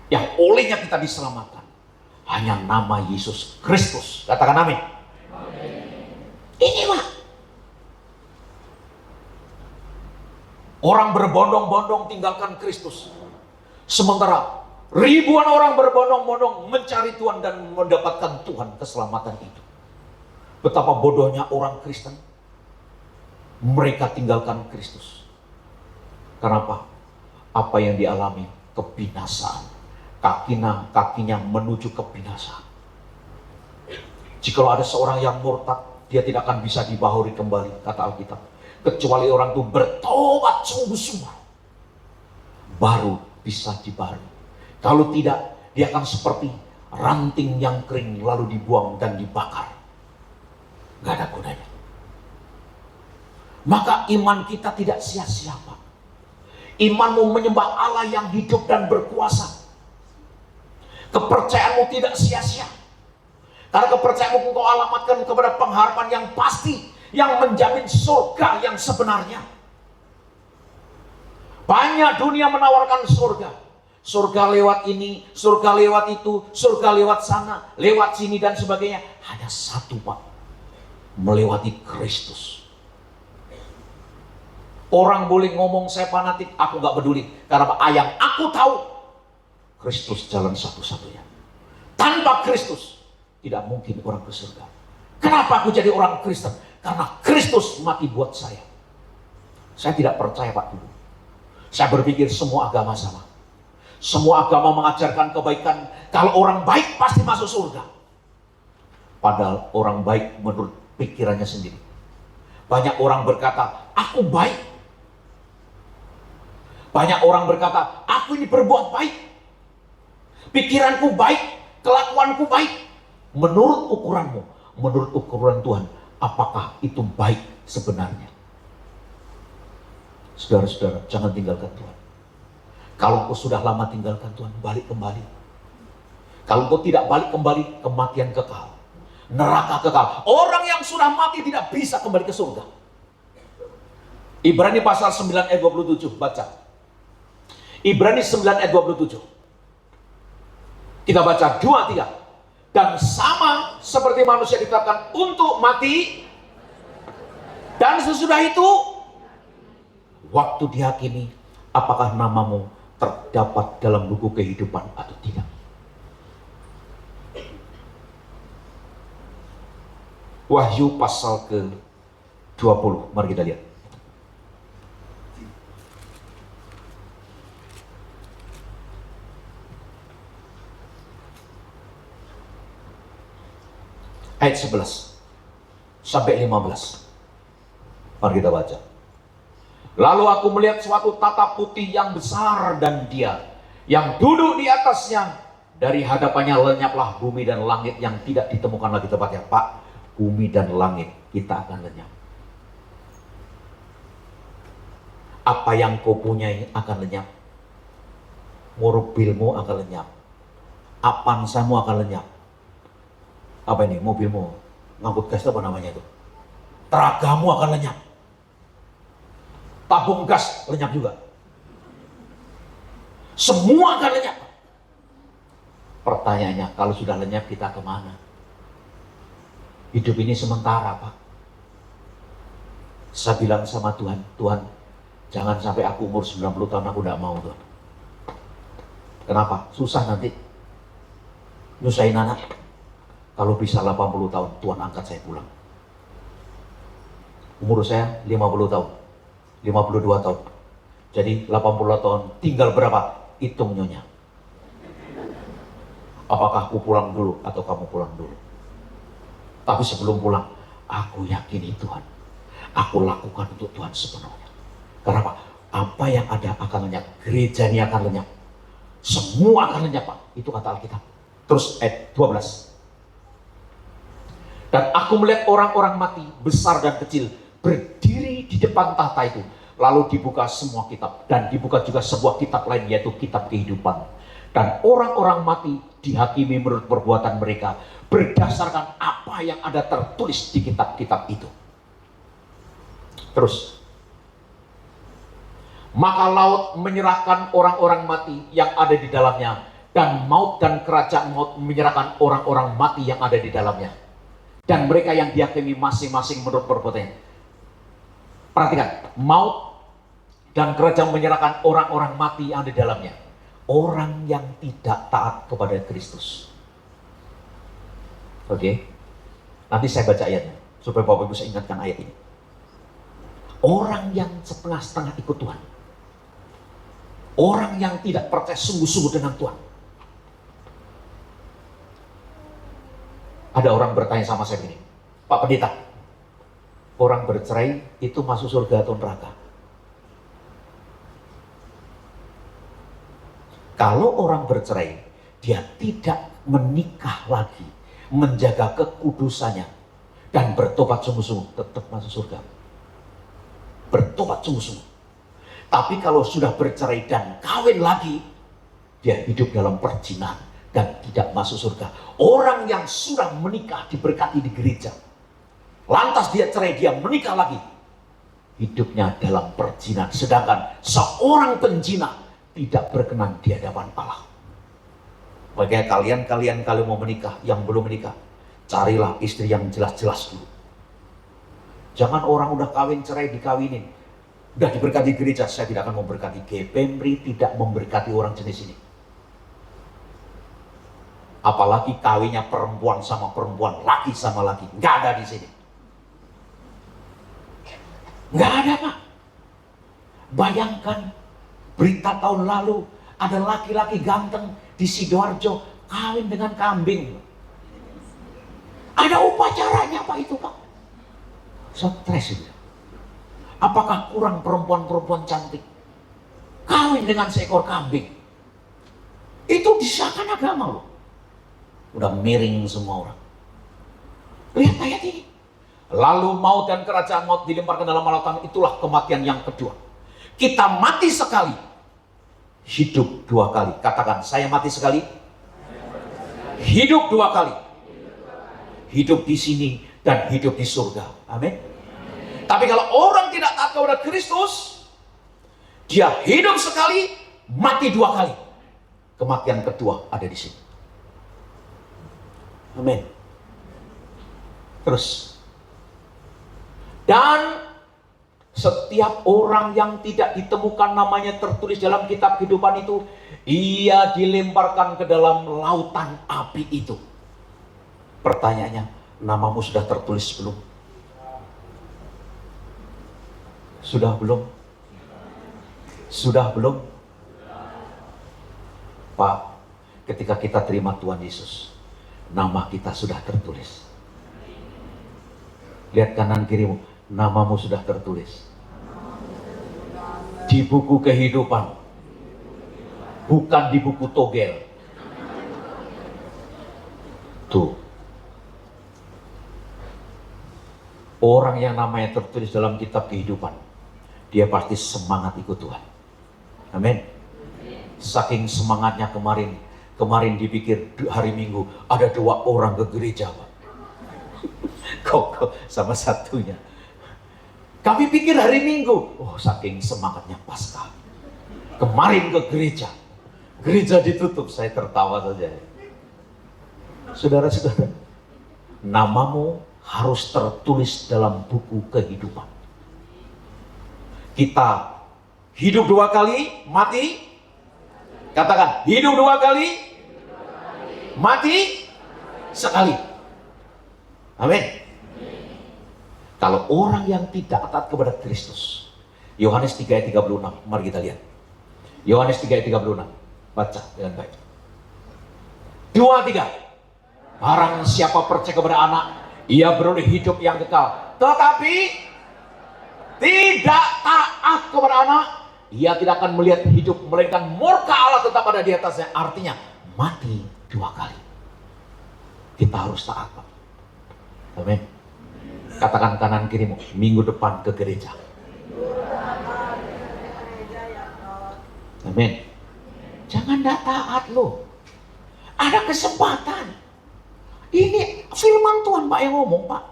yang olehnya kita diselamatkan, hanya nama Yesus Kristus. Katakan amin. Ini Pak. Orang berbondong-bondong tinggalkan Kristus, sementara ribuan orang berbondong-bondong mencari Tuhan dan mendapatkan Tuhan keselamatan itu. Betapa bodohnya orang Kristen. Mereka tinggalkan Kristus. Kenapa? Apa yang dialami? Kebinasaan. Kakinya menuju kebinasaan. Jikalau ada seorang yang murtad, dia tidak akan bisa dibaharui kembali, kata Alkitab. Kecuali orang itu bertobat sungguh-sungguh, baru bisa dibaharui. Kalau tidak, dia akan seperti ranting yang kering lalu dibuang dan dibakar. Gak ada gunanya. Maka iman kita tidak sia-sia, Pak. Imanmu menyembah Allah yang hidup dan berkuasa. Kepercayaanmu tidak sia-sia. Karena kepercayaanmu engkau alamatkan kepada pengharapan yang pasti, yang menjamin surga yang sebenarnya. Banyak dunia menawarkan surga, Surga lewat ini, surga lewat itu, surga lewat sana, lewat sini dan sebagainya. Hanya satu Pak, melewati Kristus. Orang boleh ngomong saya fanatik, aku gak peduli. Karena apa? Yang aku tahu, Kristus jalan satu-satunya. Tanpa Kristus, tidak mungkin orang ke surga. Kenapa aku jadi orang Kristen? Karena Kristus mati buat saya. Saya tidak percaya Pak dulu. Saya berpikir semua agama sama. Semua agama mengajarkan kebaikan. Kalau orang baik pasti masuk surga. Padahal orang baik menurut pikirannya sendiri. Banyak orang berkata, aku baik. Banyak orang berkata, aku ini berbuat baik. Pikiranku baik, kelakuanku baik. Menurut ukuranmu, menurut ukuran Tuhan, apakah itu baik sebenarnya? Saudara-saudara, jangan tinggalkan Tuhan. Kalau kau sudah lama tinggalkan Tuhan, balik kembali. Kalau kau tidak balik kembali, kematian kekal. Neraka kekal. Orang yang sudah mati tidak bisa kembali ke surga. Ibrani pasal 9 ayat 27, baca. Ibrani 9 ayat 27. Kita baca 2-3. Dan sama seperti manusia ditetapkan untuk mati, dan sesudah itu waktu dihakimi, apakah namamu terdapat dalam buku kehidupan atau tidak. Wahyu pasal ke-20, mari kita lihat. Ayat 11 sampai 15. Mari kita baca. Lalu aku melihat suatu tatap putih yang besar dan Dia yang duduk di atasnya. Dari hadapannya lenyaplah bumi dan langit yang tidak ditemukan lagi tempatnya. Pak, bumi dan langit kita akan lenyap. Apa yang kau punyai akan lenyap. Mobilmu akan lenyap. Avanzamu akan lenyap. Apa ini? Mobilmu ngangkut gas, apa namanya itu? Teragamu akan lenyap. Tabung gas lenyap juga. Semua akan lenyap. Pertanyaannya, kalau sudah lenyap kita kemana? Hidup ini sementara Pak. Saya bilang sama Tuhan, Tuhan jangan sampai aku umur 90 tahun aku tidak mau Tuhan. Kenapa? Susah nanti. Nyusahin anak. Kalau bisa 80 tahun, Tuhan angkat saya pulang. Umur saya 50 tahun, 52 tahun. Jadi 80 tahun, tinggal berapa? Hitung nyonya. Apakah aku pulang dulu atau kamu pulang dulu? Tapi sebelum pulang, aku yakini Tuhan. Aku lakukan untuk Tuhan sepenuhnya. Kenapa? Apa yang ada akan lenyap. Gereja ini akan lenyap. Semua akan lenyap Pak. Itu kata Alkitab. Terus ayat 12. Dan aku melihat orang-orang mati, besar dan kecil, berdiri di depan tahta itu. Lalu dibuka semua kitab. Dan dibuka juga sebuah kitab lain, yaitu kitab kehidupan. Dan orang-orang mati dihakimi menurut perbuatan mereka, berdasarkan apa yang ada tertulis di kitab-kitab itu. Terus. Maka laut menyerahkan orang-orang mati yang ada di dalamnya. Dan maut dan kerajaan maut menyerahkan orang-orang mati yang ada di dalamnya. Dan mereka yang dihakimi masing-masing menurut perbuatannya. Perhatikan, maut dan kerajaan menyerahkan orang-orang mati yang ada di dalamnya. Orang yang tidak taat kepada Kristus. Oke, nanti saya baca ayatnya supaya Bapak Ibu bisa ingatkan ayat ini. Orang yang setengah-setengah ikut Tuhan. Orang yang tidak percaya sungguh-sungguh dengan Tuhan. Ada orang bertanya sama saya begini, Pak Pendeta, orang bercerai itu masuk surga atau neraka? Kalau orang bercerai, dia tidak menikah lagi, menjaga kekudusannya, dan bertobat sungguh-sungguh, tetap masuk surga. Bertobat sungguh-sungguh. Tapi kalau sudah bercerai dan kawin lagi, dia hidup dalam perzinahan dan tidak masuk surga. Orang yang sudah menikah diberkati di gereja, lantas dia cerai, dia menikah lagi, hidupnya dalam perzinahan. Sedangkan seorang penzina tidak berkenan di hadapan Allah. Bagi kalian kalau mau menikah, yang belum menikah, carilah istri yang jelas-jelas dulu. Jangan orang udah kawin cerai dikawinin, udah diberkati gereja, saya tidak akan memberkati. GPMRI tidak memberkati orang jenis ini. Apalagi kawinnya perempuan sama perempuan, laki sama laki, nggak ada di sini. Nggak ada, Pak. Bayangkan berita tahun lalu ada laki-laki ganteng di Sidoarjo kawin dengan kambing. Ada upacaranya Pak itu, Pak. Stres itu. Apakah kurang perempuan-perempuan cantik kawin dengan seekor kambing? Itu disahkan agama loh. Udah miring semua orang. Lihat ayat ini. Lalu maut dan kerajaan maut dilemparkan dalam lautan, itulah kematian yang kedua. Kita mati sekali, hidup dua kali. Katakan, saya mati sekali, hidup dua kali. Hidup di sini dan hidup di surga. Amin. Tapi kalau orang tidak taat kepada Kristus, dia hidup sekali, mati dua kali. Kematian kedua ada di sini. Amin. Terus, dan setiap orang yang tidak ditemukan namanya tertulis dalam kitab kehidupan itu, ia dilemparkan ke dalam lautan api itu. Pertanyaannya, namamu sudah tertulis belum? Sudah belum? Sudah belum? Pak, ketika kita terima Tuhan Yesus, nama kita sudah tertulis. Lihat kanan kirimu, namamu sudah tertulis di buku kehidupan, bukan di buku togel. Tuh, orang yang namanya tertulis dalam kitab kehidupan, dia pasti semangat ikut Tuhan. Amin. Saking semangatnya kemarin dipikir hari Minggu ada 2 orang ke gereja, Pak. Kok sama satunya. Kami pikir hari Minggu, oh saking semangatnya Paskah. Kemarin ke gereja ditutup, saya tertawa saja. Saudara-saudara, namamu harus tertulis dalam buku kehidupan. Kita hidup 2 kali, mati. Katakan, hidup 2 kali, mati sekali. Amin. Kalau orang yang tidak taat kepada Kristus, Yohanes 3 ayat 36, mari kita lihat. Yohanes 3 ayat 36, baca dengan baik. 2, 3. Barang siapa percaya kepada anak, ia beroleh hidup yang kekal. Tetapi tidak taat kepada anak, ia tidak akan melihat hidup, melainkan murka Allah tetap ada di atasnya. Artinya mati 2 kali. Kita harus taat, Pak. Amin. Katakan kanan kirimu, minggu depan ke gereja. Amin. Jangan tidak taat loh. Ada kesempatan. Ini firman Tuhan Pak yang ngomong, Pak.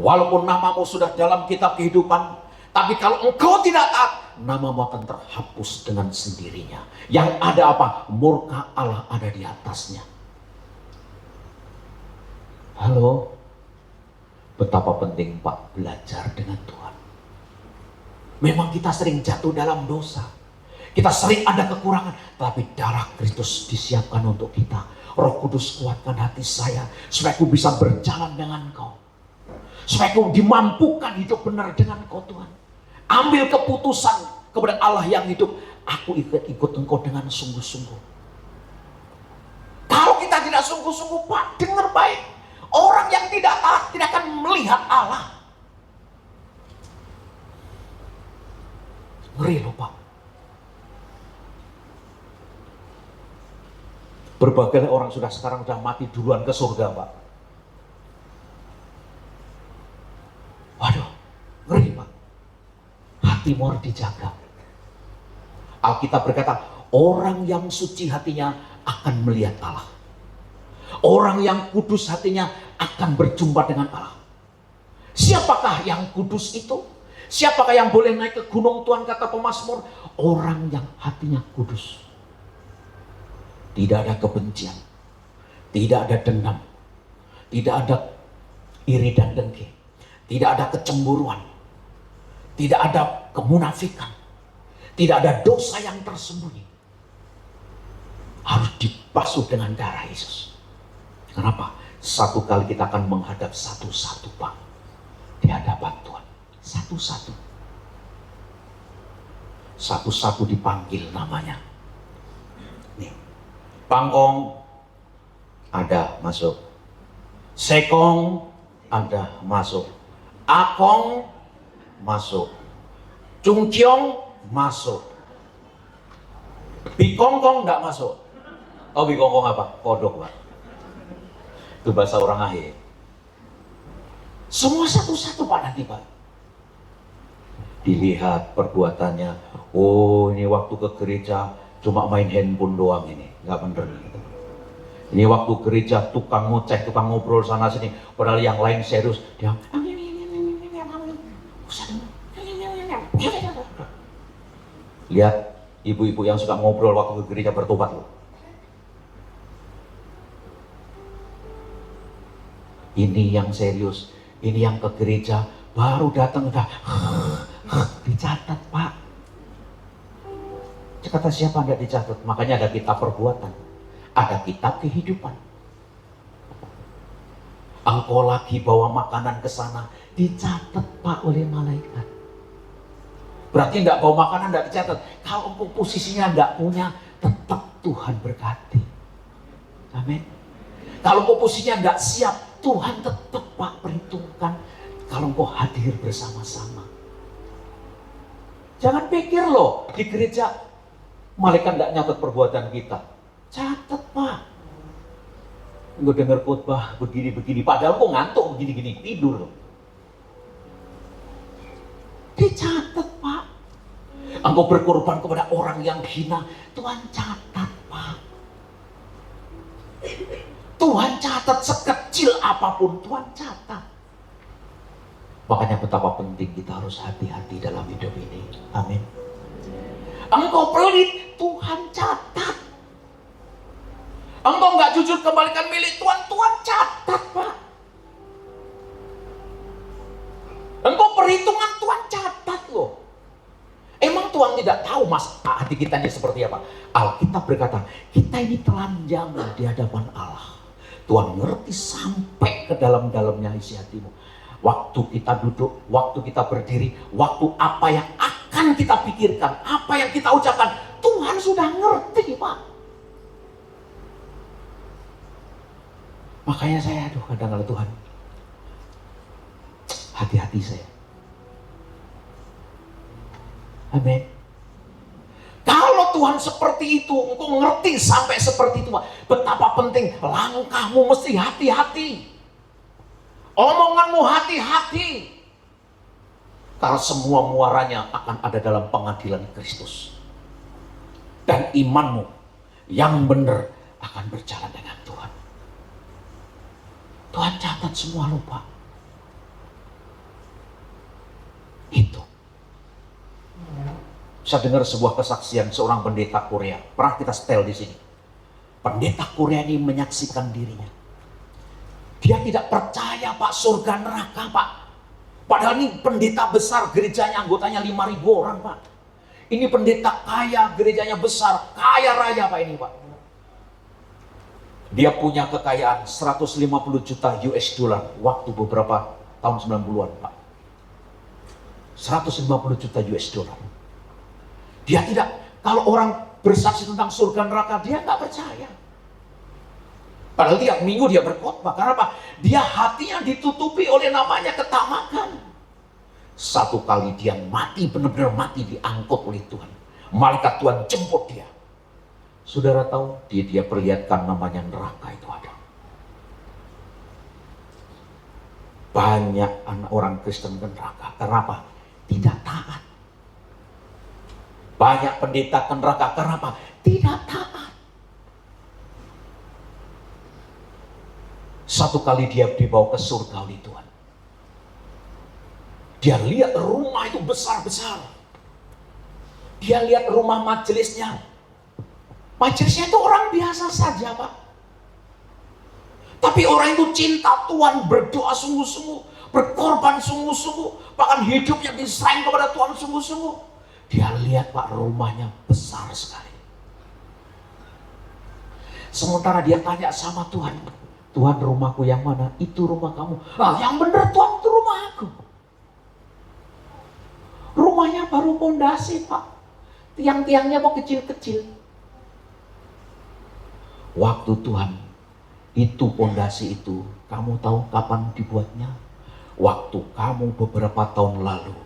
Walaupun namamu sudah dalam kitab kehidupan, tapi kalau engkau tidak taat, namamu akan terhapus dengan sendirinya. Yang ada apa? Murka Allah ada di atasnya. Halo, betapa penting Pak belajar dengan Tuhan. Memang kita sering jatuh dalam dosa, kita sering ada kekurangan, tapi darah Kristus disiapkan untuk kita. Roh Kudus kuatkan hati saya, supaya aku bisa berjalan dengan Engkau, supaya aku dimampukan hidup benar dengan Engkau Tuhan. Ambil keputusan kepada Allah yang hidup, aku ikut Engkau dengan sungguh-sungguh. Kalau kita tidak sungguh-sungguh, Pak, dengar baik. Orang yang tidak taat tidak akan melihat Allah. Ngeri loh, Pak. Berbagai orang sekarang sudah mati duluan ke surga, Pak. Waduh, ngeri, Pak. Hatimu harus dijaga. Alkitab berkata, orang yang suci hatinya akan melihat Allah. Orang yang kudus hatinya akan berjumpa dengan Allah. Siapakah yang kudus itu? Siapakah yang boleh naik ke gunung Tuhan, kata pemazmur? Orang yang hatinya kudus. Tidak ada kebencian, tidak ada dendam, tidak ada iri dan dengki, tidak ada kecemburuan, tidak ada kemunafikan, tidak ada dosa yang tersembunyi. Harus dibasuh dengan darah Yesus. Kenapa? Satu kali kita akan menghadap satu-satu, Pak, di hadapan Tuhan. Satu-satu. Satu-satu dipanggil namanya. Nih, Pangkong ada masuk. Sekong ada masuk. Akong masuk. Cungciong masuk. Bikongkong nggak masuk. Oh, bikongkong apa? Kodok, Pak. Itu bahasa orang akhir. Semua satu-satu, Pak, nanti, Pak. Dilihat perbuatannya. Oh, ini waktu ke gereja cuma main handphone doang ini. Nggak bener gitu. Ini waktu gereja tukang ngoceh, tukang ngobrol sana sini. Padahal yang lain serius. Dia lihat ibu-ibu yang suka ngobrol waktu ke gereja bertobat loh. Ini yang serius, ini yang ke gereja baru datang udah dicatat, Pak. Kata siapa enggak dicatat? Makanya ada kitab perbuatan, ada kitab kehidupan. Engkau lagi bawa makanan ke sana, dicatat, Pak, oleh malaikat. Berarti enggak bawa makanan enggak dicatat. Kalau engkau posisinya enggak punya, tetap Tuhan berkati. Amin. Kalau engkau posisinya enggak siap, Tuhan tetap, Pak, perhitungkan kalau engkau hadir bersama-sama. Jangan pikir loh di gereja malaikat enggak nyatat perbuatan kita. Catat, Pak. Engkau dengar khotbah begini-begini, padahal engkau ngantuk begini-gini, tidur loh. Dicatat, Pak. Engkau berkorban kepada orang yang hina, Tuhan catat, Pak. Tuhan catat, sekecil apapun Tuhan catat. Makanya betapa penting kita harus hati-hati dalam hidup ini. Amin. Engkau pelit, Tuhan catat. Engkau nggak jujur kembalikan milik Tuhan, Tuhan catat, Pak. Engkau perhitungan, Tuhan catat loh. Emang Tuhan tidak tahu mas hati kita ini seperti apa? Alkitab berkata, kita ini telanjang di hadapan Allah. Tuhan ngerti sampai ke dalam-dalamnya isi hatimu. Waktu kita duduk, waktu kita berdiri, waktu apa yang akan kita pikirkan, apa yang kita ucapkan, Tuhan sudah ngerti, Pak. Makanya saya, kadang-kadang Tuhan, hati-hati saya. Amin. Kalau Tuhan seperti itu, engkau ngerti sampai seperti itu, Pak. Betapa penting langkahmu mesti hati-hati. Omonganmu hati-hati. Karena semua muaranya akan ada dalam pengadilan Kristus. Dan imanmu yang benar akan berjalan dengan Tuhan. Tuhan catat semua lo, Pak. Itu. Saya dengar sebuah kesaksian seorang pendeta Korea. Pernah kita setel di sini. Pendeta Korea ini menyaksikan dirinya. Dia tidak percaya, Pak, surga neraka, Pak. Padahal ini pendeta besar, gerejanya anggotanya 5.000 orang, Pak. Ini pendeta kaya, gerejanya besar, kaya raya, Pak, ini, Pak. Dia punya kekayaan 150 juta US dollar waktu beberapa tahun 90-an, Pak. 150 juta US dollar. Dia tidak, kalau orang bersaksi tentang surga neraka, dia nggak percaya. Padahal tiap minggu dia berkhotbah. Karena apa? Dia hatinya ditutupi oleh namanya ketamakan. Satu kali dia mati, benar-benar mati, diangkut oleh Tuhan. Malaikat Tuhan jemput dia. Saudara tahu, dia perlihatkan namanya neraka itu ada. Banyak anak orang Kristen ke neraka. Karena apa? Tidak taat. Banyak pendeta ke neraka. Karena apa? Tidak taat. Satu kali dia dibawa ke surga oleh Tuhan. Dia lihat rumah itu besar-besar. Dia lihat rumah majelisnya. Majelisnya itu orang biasa saja, Pak. Tapi orang itu cinta Tuhan, berdoa sungguh-sungguh, berkorban sungguh-sungguh, bahkan hidupnya diserahin kepada Tuhan sungguh-sungguh. Dia lihat, Pak, rumahnya besar sekali. Sementara dia tanya sama Tuhan, Tuhan, rumahku yang mana? Itu rumah kamu. Nah, yang benar Tuhan, itu rumah aku. Rumahnya baru pondasi, Pak. Tiang-tiangnya mau kecil-kecil. Waktu Tuhan, itu pondasi itu, kamu tahu kapan dibuatnya? Waktu kamu beberapa tahun lalu,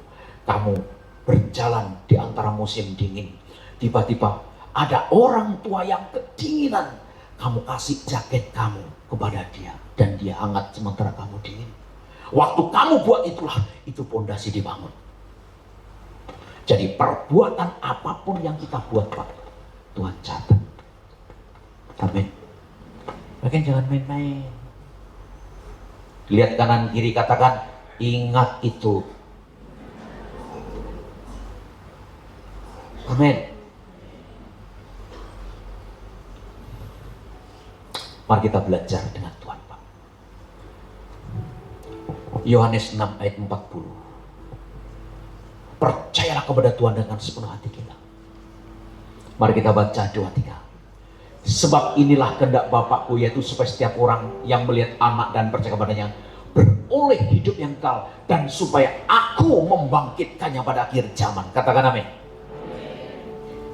kamu berjalan di antara musim dingin. Tiba-tiba ada orang tua yang kedinginan. Kamu kasih jaket kamu kepada dia. Dan dia hangat sementara kamu dingin. Waktu kamu buat itulah, itu pondasi dibangun. Jadi perbuatan apapun yang kita buat, Pak, Tuhan catat. Amin. Bahkan jangan main-main. Lihat kanan kiri, katakan, ingat itu. Amin. Mari kita belajar dengan Tuhan, Pak. Yohanes 6 ayat 40. Percayalah kepada Tuhan dengan sepenuh hati kita. Mari kita baca 2-3. Sebab inilah kehendak Bapakku, yaitu supaya setiap orang yang melihat anak dan percaya kepadanya beroleh hidup yang kekal, dan supaya aku membangkitkannya pada akhir zaman. Katakan amin.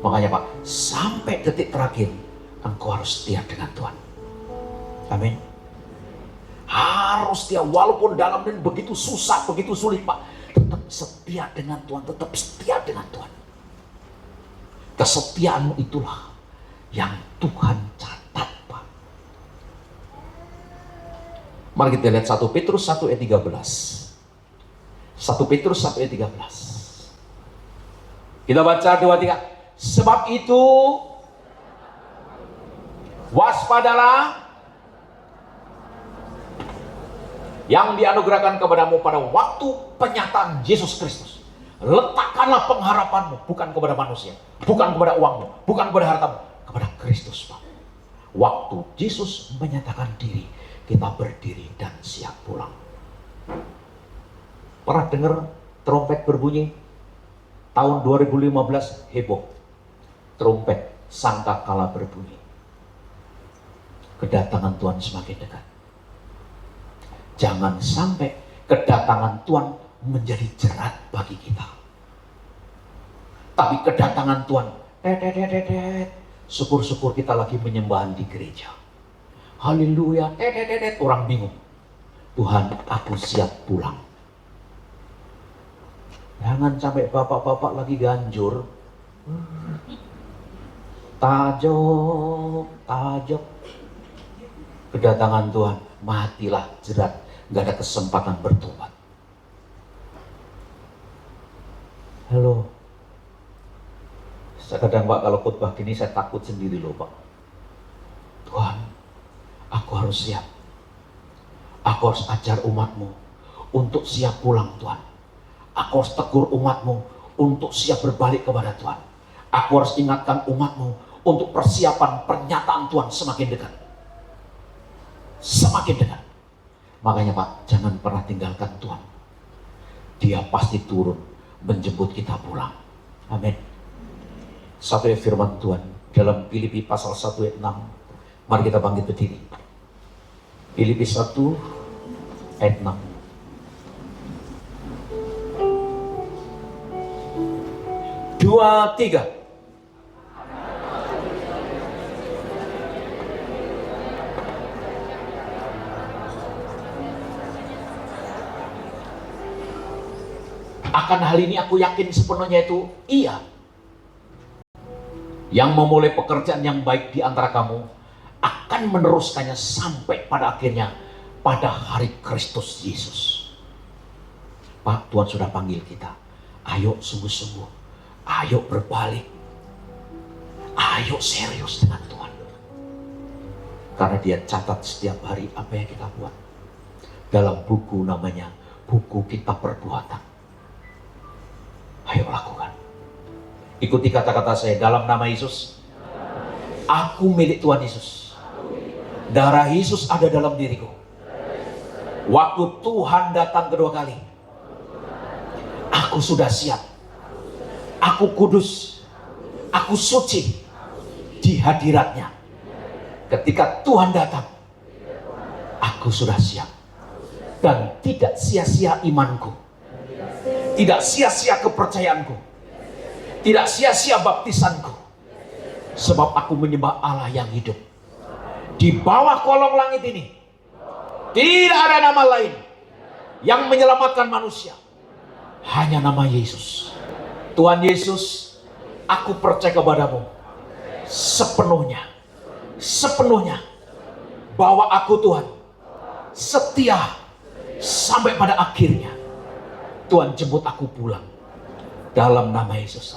Makanya, Pak, sampai detik terakhir engkau harus setia dengan Tuhan. Amin. Harus setia, walaupun dalam dan begitu susah, begitu sulit, Pak, tetap setia dengan Tuhan, tetap setia dengan Tuhan. Kesetiaanmu itulah yang Tuhan catat, Pak. Mari kita lihat 1 Petrus 1 ayat 13. 1 Petrus 1 ayat 13. Kita baca 2-3. Sebab itu waspadalah yang dianugerahkan kepadamu pada waktu penyataan Yesus Kristus. Letakkanlah pengharapanmu bukan kepada manusia, bukan kepada uangmu, bukan kepada hartamu, kepada Kristus, Pak. Waktu Yesus menyatakan diri, kita berdiri dan siap pulang. Pernah dengar trompet berbunyi? Tahun 2015 heboh. Trompet sangkakala berbunyi. Kedatangan Tuhan semakin dekat. Jangan sampai kedatangan Tuhan menjadi jerat bagi kita. Tapi kedatangan Tuhan, syukur-syukur kita lagi menyembahan di gereja. Haleluya, orang bingung. Tuhan, aku siap pulang. Jangan sampai bapak-bapak lagi ganjur. Tajok. Kedatangan Tuhan, matilah jerat. Gak ada kesempatan bertobat. Halo. Kadang, Pak, kalau khotbah gini saya takut sendiri loh, Pak. Tuhan, aku harus siap. Aku harus ajar umatmu untuk siap pulang, Tuhan. Aku harus tegur umatmu untuk siap berbalik kepada Tuhan. Aku harus ingatkan umatmu untuk persiapan pernyataan Tuhan semakin dekat. Semakin dekat. Makanya, Pak, jangan pernah tinggalkan Tuhan. Dia pasti turun menjemput kita pulang. Amin. Satu ayat firman Tuhan dalam Filipi pasal 1 ayat 6. Mari kita bangkit berdiri. Filipi 1 ayat 6. Dua, tiga. Akan hal ini aku yakin sepenuhnya itu iya. Yang memulai pekerjaan yang baik di antara kamu akan meneruskannya sampai pada akhirnya pada hari Kristus Yesus. Pak, Tuhan sudah panggil kita. Ayo sungguh-sungguh. Ayo berbalik. Ayo serius dengan Tuhan. Karena Dia catat setiap hari apa yang kita buat. Dalam buku namanya buku kitab perbuatan. Ayo lakukan. Ikuti kata-kata saya, dalam nama Yesus. Aku milik Tuhan Yesus. Darah Yesus ada dalam diriku. Waktu Tuhan datang kedua kali, aku sudah siap. Aku kudus. Aku suci di hadiratnya. Ketika Tuhan datang, aku sudah siap. Dan tidak sia-sia imanku. Tidak sia-sia kepercayaanku. Tidak sia-sia baptisanku. Sebab aku menyembah Allah yang hidup. Di bawah kolong langit ini tidak ada nama lain yang menyelamatkan manusia. Hanya nama Yesus. Tuhan Yesus, aku percaya kepadamu sepenuhnya. Sepenuhnya. Bahwa aku Tuhan setia sampai pada akhirnya. Tuhan jemput aku pulang. Dalam nama Yesus.